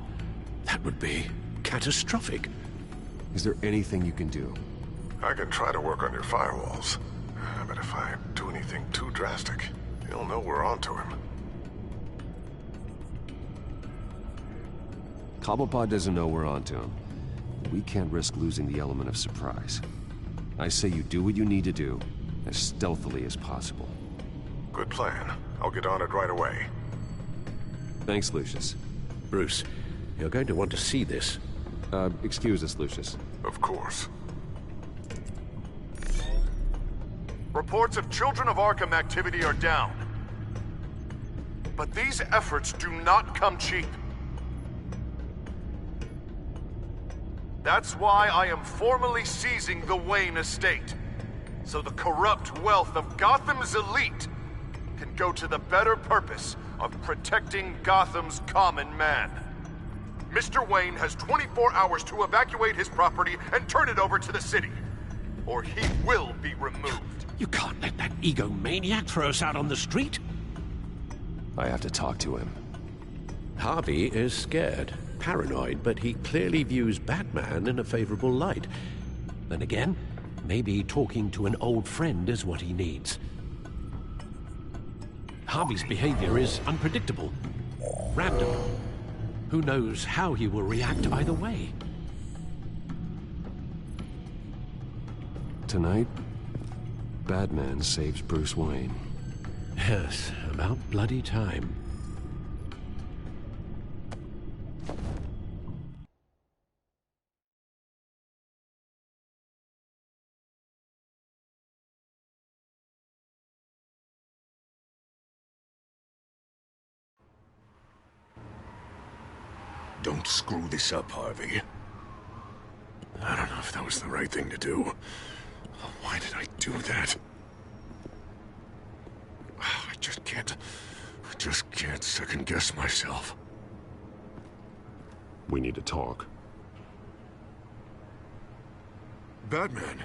that would be catastrophic. Is there anything you can do? I can try to work on your firewalls. But if I do anything too drastic, he'll know we're onto him. Cobblepot doesn't know we're onto him. We can't risk losing the element of surprise. I say you do what you need to do, as stealthily as possible. Good plan. I'll get on it right away. Thanks, Lucius. Bruce, you're going to want to see this. Excuse us, Lucius. Of course. Reports of Children of Arkham activity are down. But these efforts do not come cheap. That's why I am formally seizing the Wayne estate, so the corrupt wealth of Gotham's elite can go to the better purpose of protecting Gotham's common man. Mr. Wayne has 24 hours to evacuate his property and turn it over to the city, or he will be removed. You can't let that egomaniac throw us out on the street. I have to talk to him. Harvey is scared, paranoid, but he clearly views Batman in a favorable light. Then again, maybe talking to an old friend is what he needs. Harvey's behavior is unpredictable, random. Who knows how he will react either way? Tonight, Batman saves Bruce Wayne. Yes, about bloody time. Don't screw this up, Harvey. I don't know if that was the right thing to do. Why did I do that? I just can't second-guess myself. We need to talk. Batman?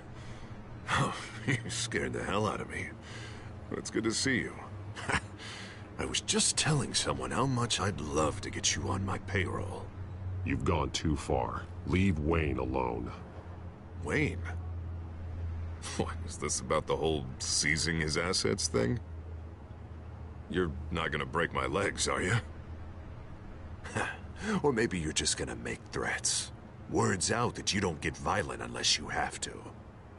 Oh, you scared the hell out of me. It's good to see you. I was just telling someone how much I'd love to get you on my payroll. You've gone too far. Leave Wayne alone. Wayne? What, is this about the whole seizing his assets thing? You're not gonna break my legs, are you? Or maybe you're just gonna make threats. Words out that you don't get violent unless you have to.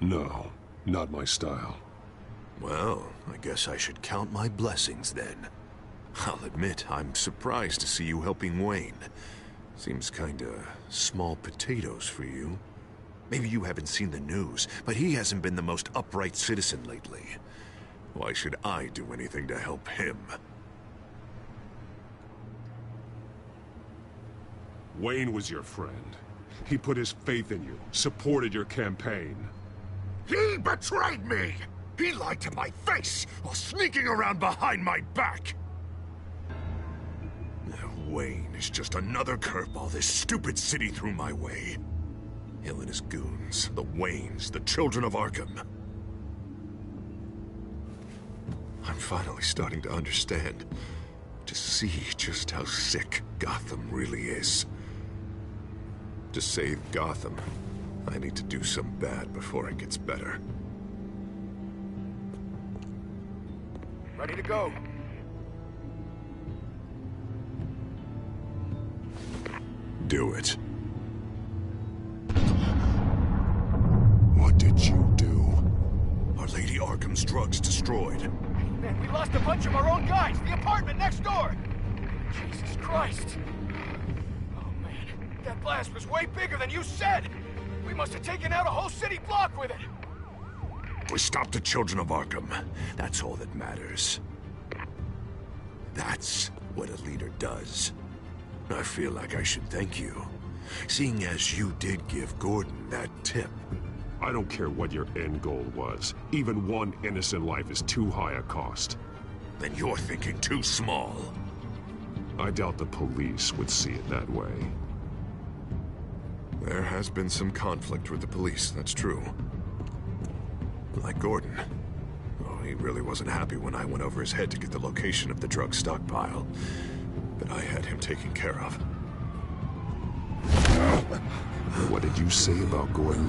No, not my style. Well, I guess I should count my blessings then. I'll admit, I'm surprised to see you helping Wayne. Seems kinda small potatoes for you. Maybe you haven't seen the news, but he hasn't been the most upright citizen lately. Why should I do anything to help him? Wayne was your friend. He put his faith in you, supported your campaign. He betrayed me! He lied to my face while sneaking around behind my back! Wayne is just another curveball this stupid city threw my way. Hill and his goons, the Waynes, the Children of Arkham. I'm finally starting to understand, to see just how sick Gotham really is. To save Gotham, I need to do some bad before it gets better. Ready to go. Do it. What did you do? Are Lady Arkham's drugs destroyed? Man, we lost a bunch of our own guys. The apartment next door. Jesus Christ. Oh, man. That blast was way bigger than you said. We must have taken out a whole city block with it. We stopped the Children of Arkham. That's all that matters. That's what a leader does. I feel like I should thank you, seeing as you did give Gordon that tip. I don't care what your end goal was. Even one innocent life is too high a cost. Then you're thinking too small. I doubt the police would see it that way. There has been some conflict with the police, that's true. Like Gordon. Oh, he really wasn't happy when I went over his head to get the location of the drug stockpile. But I had him taken care of. What did you say about Gordon?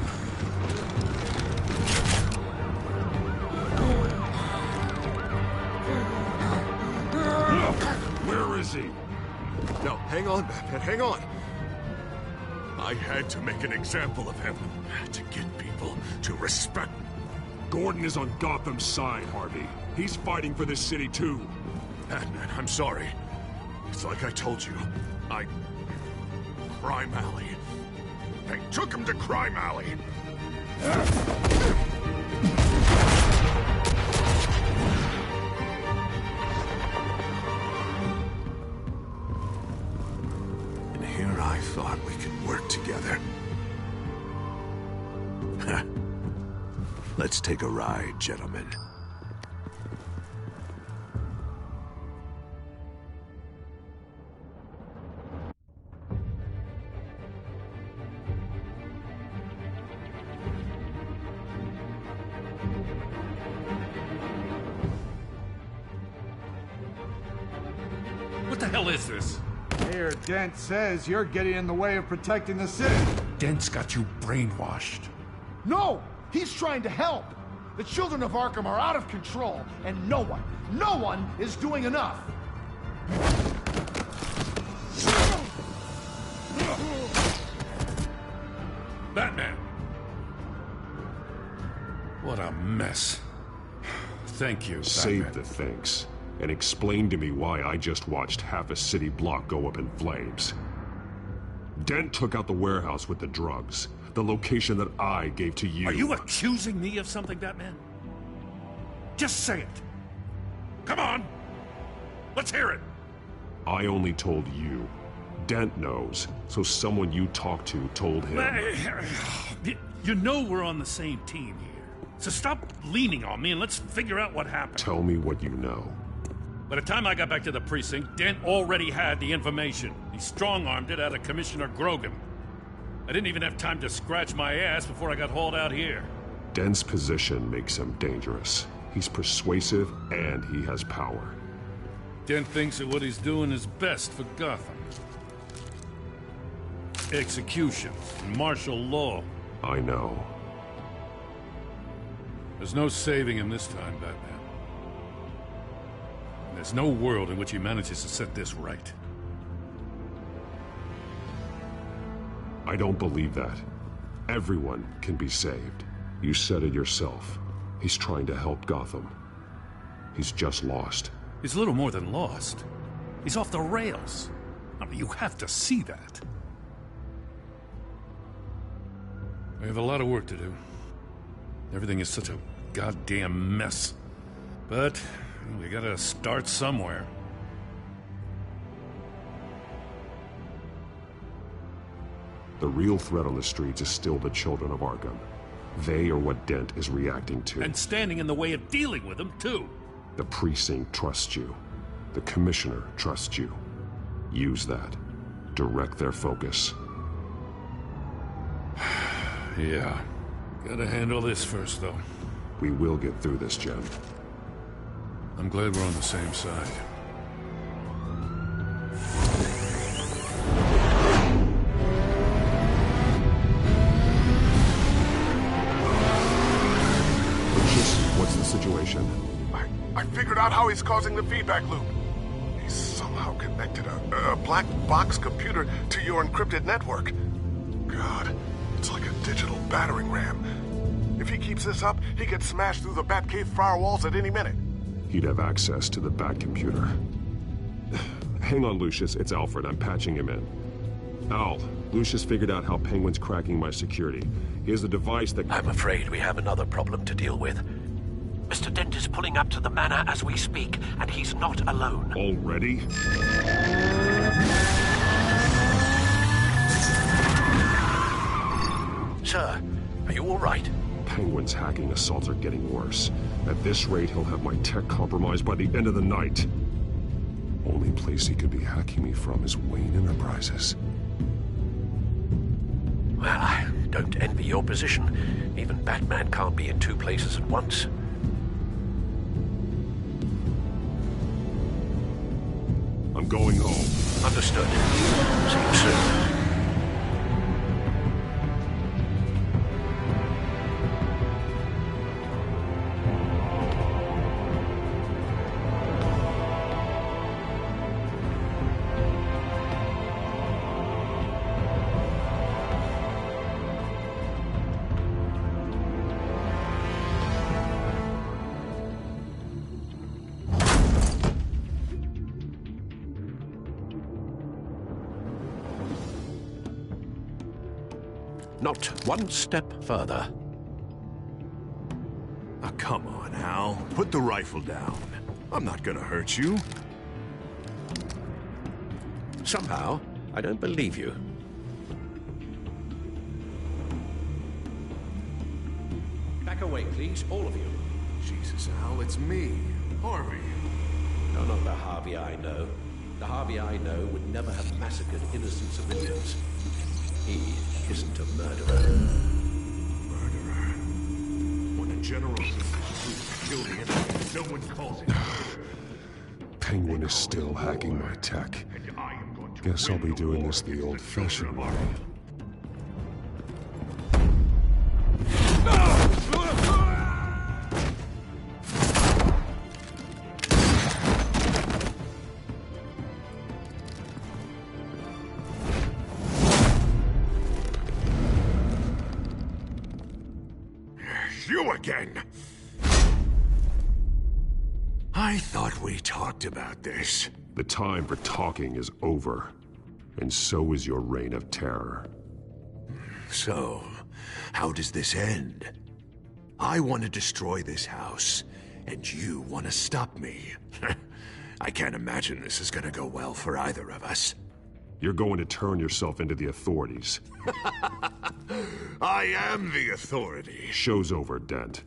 Where is he? No, hang on, Batman, hang on. I had to make an example of him. To get people to respect. Gordon is on Gotham's side, Harvey. He's fighting for this city, too. Batman, I'm sorry. It's like I told you. Crime Alley. They took him to Crime Alley. And here I thought we could work together. Let's take a ride, gentlemen. What the hell is this? Mayor Dent says you're getting in the way of protecting the city. Dent's got you brainwashed. No! He's trying to help! The children of Arkham are out of control, and no one is doing enough! Batman! What a mess. Thank you, Save Batman. the thanks, and explain to me why I just watched half a city block go up in flames. Dent took out the warehouse with the drugs, the location that I gave to you. Are you accusing me of something, Batman? Just say it. Come on! Let's hear it! I only told you. Dent knows, so someone you talked to told him. You know we're on the same team here. So stop leaning on me and let's figure out what happened. Tell me what you know. By the time I got back to the precinct, Dent already had the information. He strong-armed it out of Commissioner Grogan. I didn't even have time to scratch my ass before I got hauled out here. Dent's position makes him dangerous. He's persuasive and he has power. Dent thinks that what he's doing is best for Gotham. Execution, martial law. I know. There's no saving him this time, Batman. And there's no world in which he manages to set this right. I don't believe that. Everyone can be saved. You said it yourself. He's trying to help Gotham. He's just lost. He's a little more than lost. He's off the rails. I mean, you have to see that. We have a lot of work to do. Everything is such a goddamn mess. But we gotta start somewhere. The real threat on the streets is still the children of Arkham. They are what Dent is reacting to. And standing in the way of dealing with them, too. The precinct trusts you. The commissioner trusts you. Use that. Direct their focus. Yeah. Gotta handle this first, though. We will get through this, Jen. I'm glad we're on the same side. What's the situation? I figured out how he's causing the feedback loop. He's somehow connected a black box computer to your encrypted network. God, it's like a digital battering ram. If he keeps this up, he could smash through the Batcave firewalls at any minute. He'd have access to the Bat computer. Hang on, Lucius. It's Alfred. I'm patching him in. Al, Lucius figured out how Penguin's cracking my security. He has a device that... I'm afraid we have another problem to deal with. Mr. Dent is pulling up to the manor as we speak, and he's not alone. Already? Sir, are you all right? Penguin's hacking assaults are getting worse. At this rate, he'll have my tech compromised by the end of the night. Only place he could be hacking me from is Wayne Enterprises. Well, I don't envy your position. Even Batman can't be in two places at once. I'm going home. Understood. See you soon. Not one step further. Oh, come on, Al. Put the rifle down. I'm not gonna hurt you. Somehow, I don't believe you. Back away, please, all of you. Jesus, Al, it's me, Harvey. No, not the Harvey I know. The Harvey I know would never have massacred innocent civilians. He isn't a murderer. Murderer? When a general killed the enemy, no one calls it murder. Penguin is still hacking my tech. Guess I'll be doing this the old-fashioned way. You again! I thought we talked about this. The time for talking is over, and so is your reign of terror. So, how does this end? I want to destroy this house, and you want to stop me. I can't imagine this is gonna go well for either of us. You're going to turn yourself into the authorities. I am the authority. Show's over, Dent.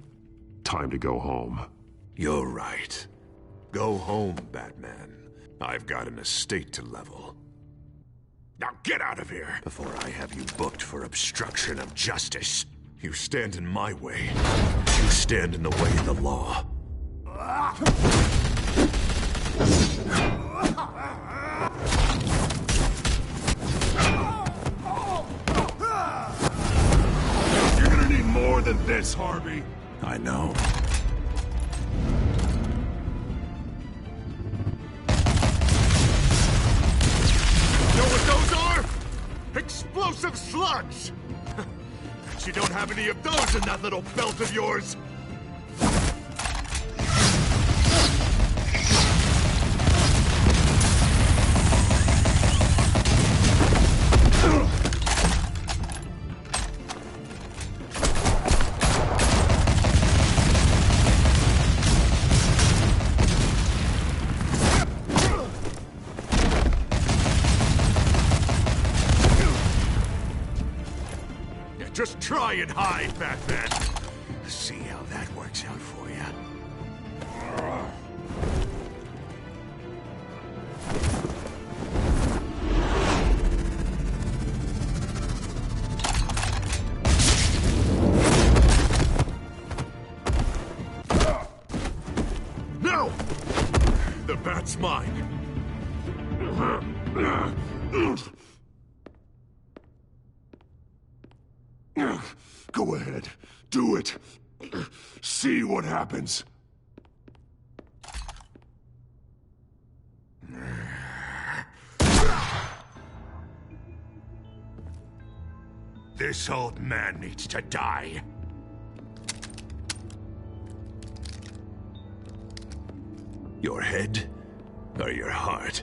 Time to go home. You're right. Go home, Batman. I've got an estate to level. Now get out of here before I have you booked for obstruction of justice. You stand in my way. You stand in the way of the law. You're gonna need more than this, Harvey. I know. Know what those are? Explosive slugs! Bet you don't have any of those in that little belt of yours. Just try and hide, Batman. See how that works out for you. No! The bat's mine. Go ahead. Do it. See what happens. This old man needs to die. Your head or your heart?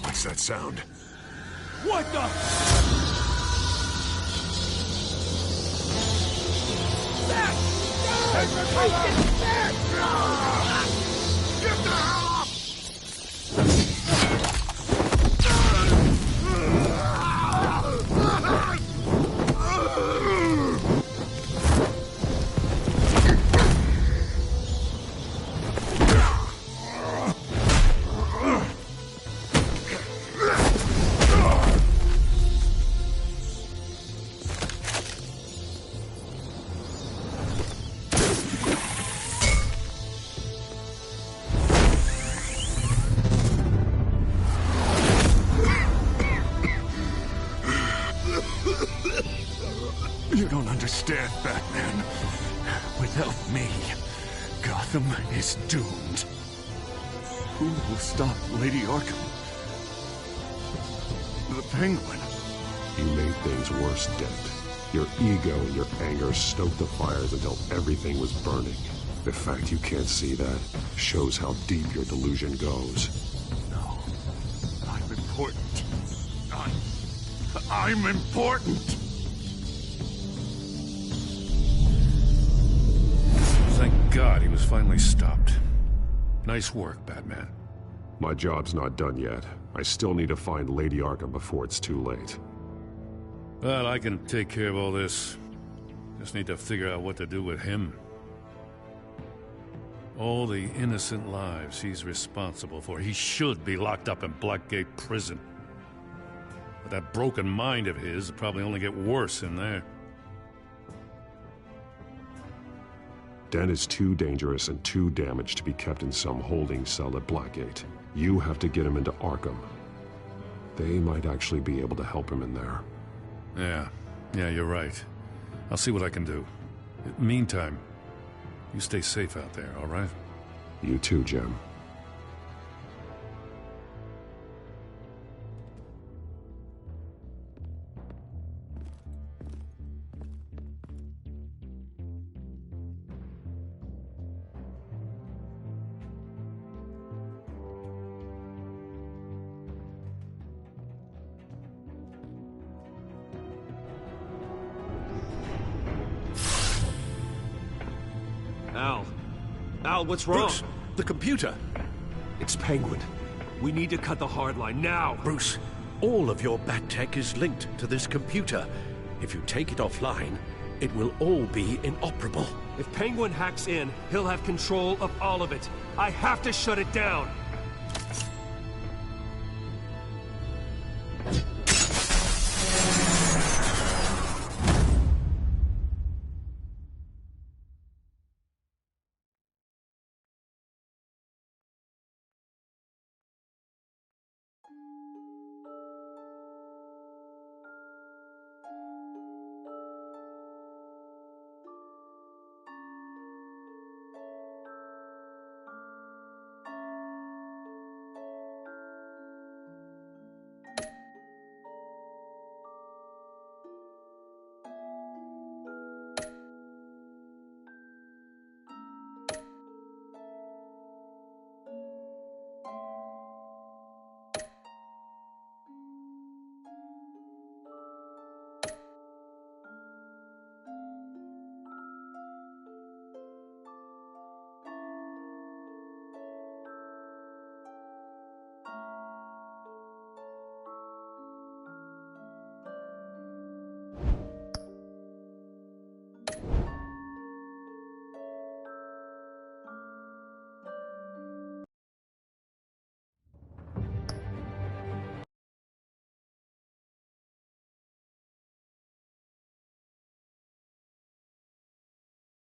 What's that sound? What the? Get the hell off! You don't understand, Batman. Without me, Gotham is doomed. Who will stop Lady Arkham? The Penguin. You made things worse, Dent. Your ego and your anger stoked the fires until everything was burning. The fact you can't see that shows how deep your delusion goes. No. I'm important. I'm important! Thank God he was finally stopped. Nice work, Batman. My job's not done yet. I still need to find Lady Arkham before it's too late. Well, I can take care of all this. Just need to figure out what to do with him. All the innocent lives he's responsible for. He should be locked up in Blackgate Prison. But that broken mind of his will probably only get worse in there. Dan is too dangerous and too damaged to be kept in some holding cell at Blackgate. You have to get him into Arkham. They might actually be able to help him in there. Yeah, you're right. I'll see what I can do. Meantime, you stay safe out there, all right? You too, Jim. Al, what's wrong? Bruce, the computer. It's Penguin. We need to cut the hard line now. Bruce, all of your bat tech is linked to this computer. If you take it offline, it will all be inoperable. If Penguin hacks in, he'll have control of all of it. I have to shut it down.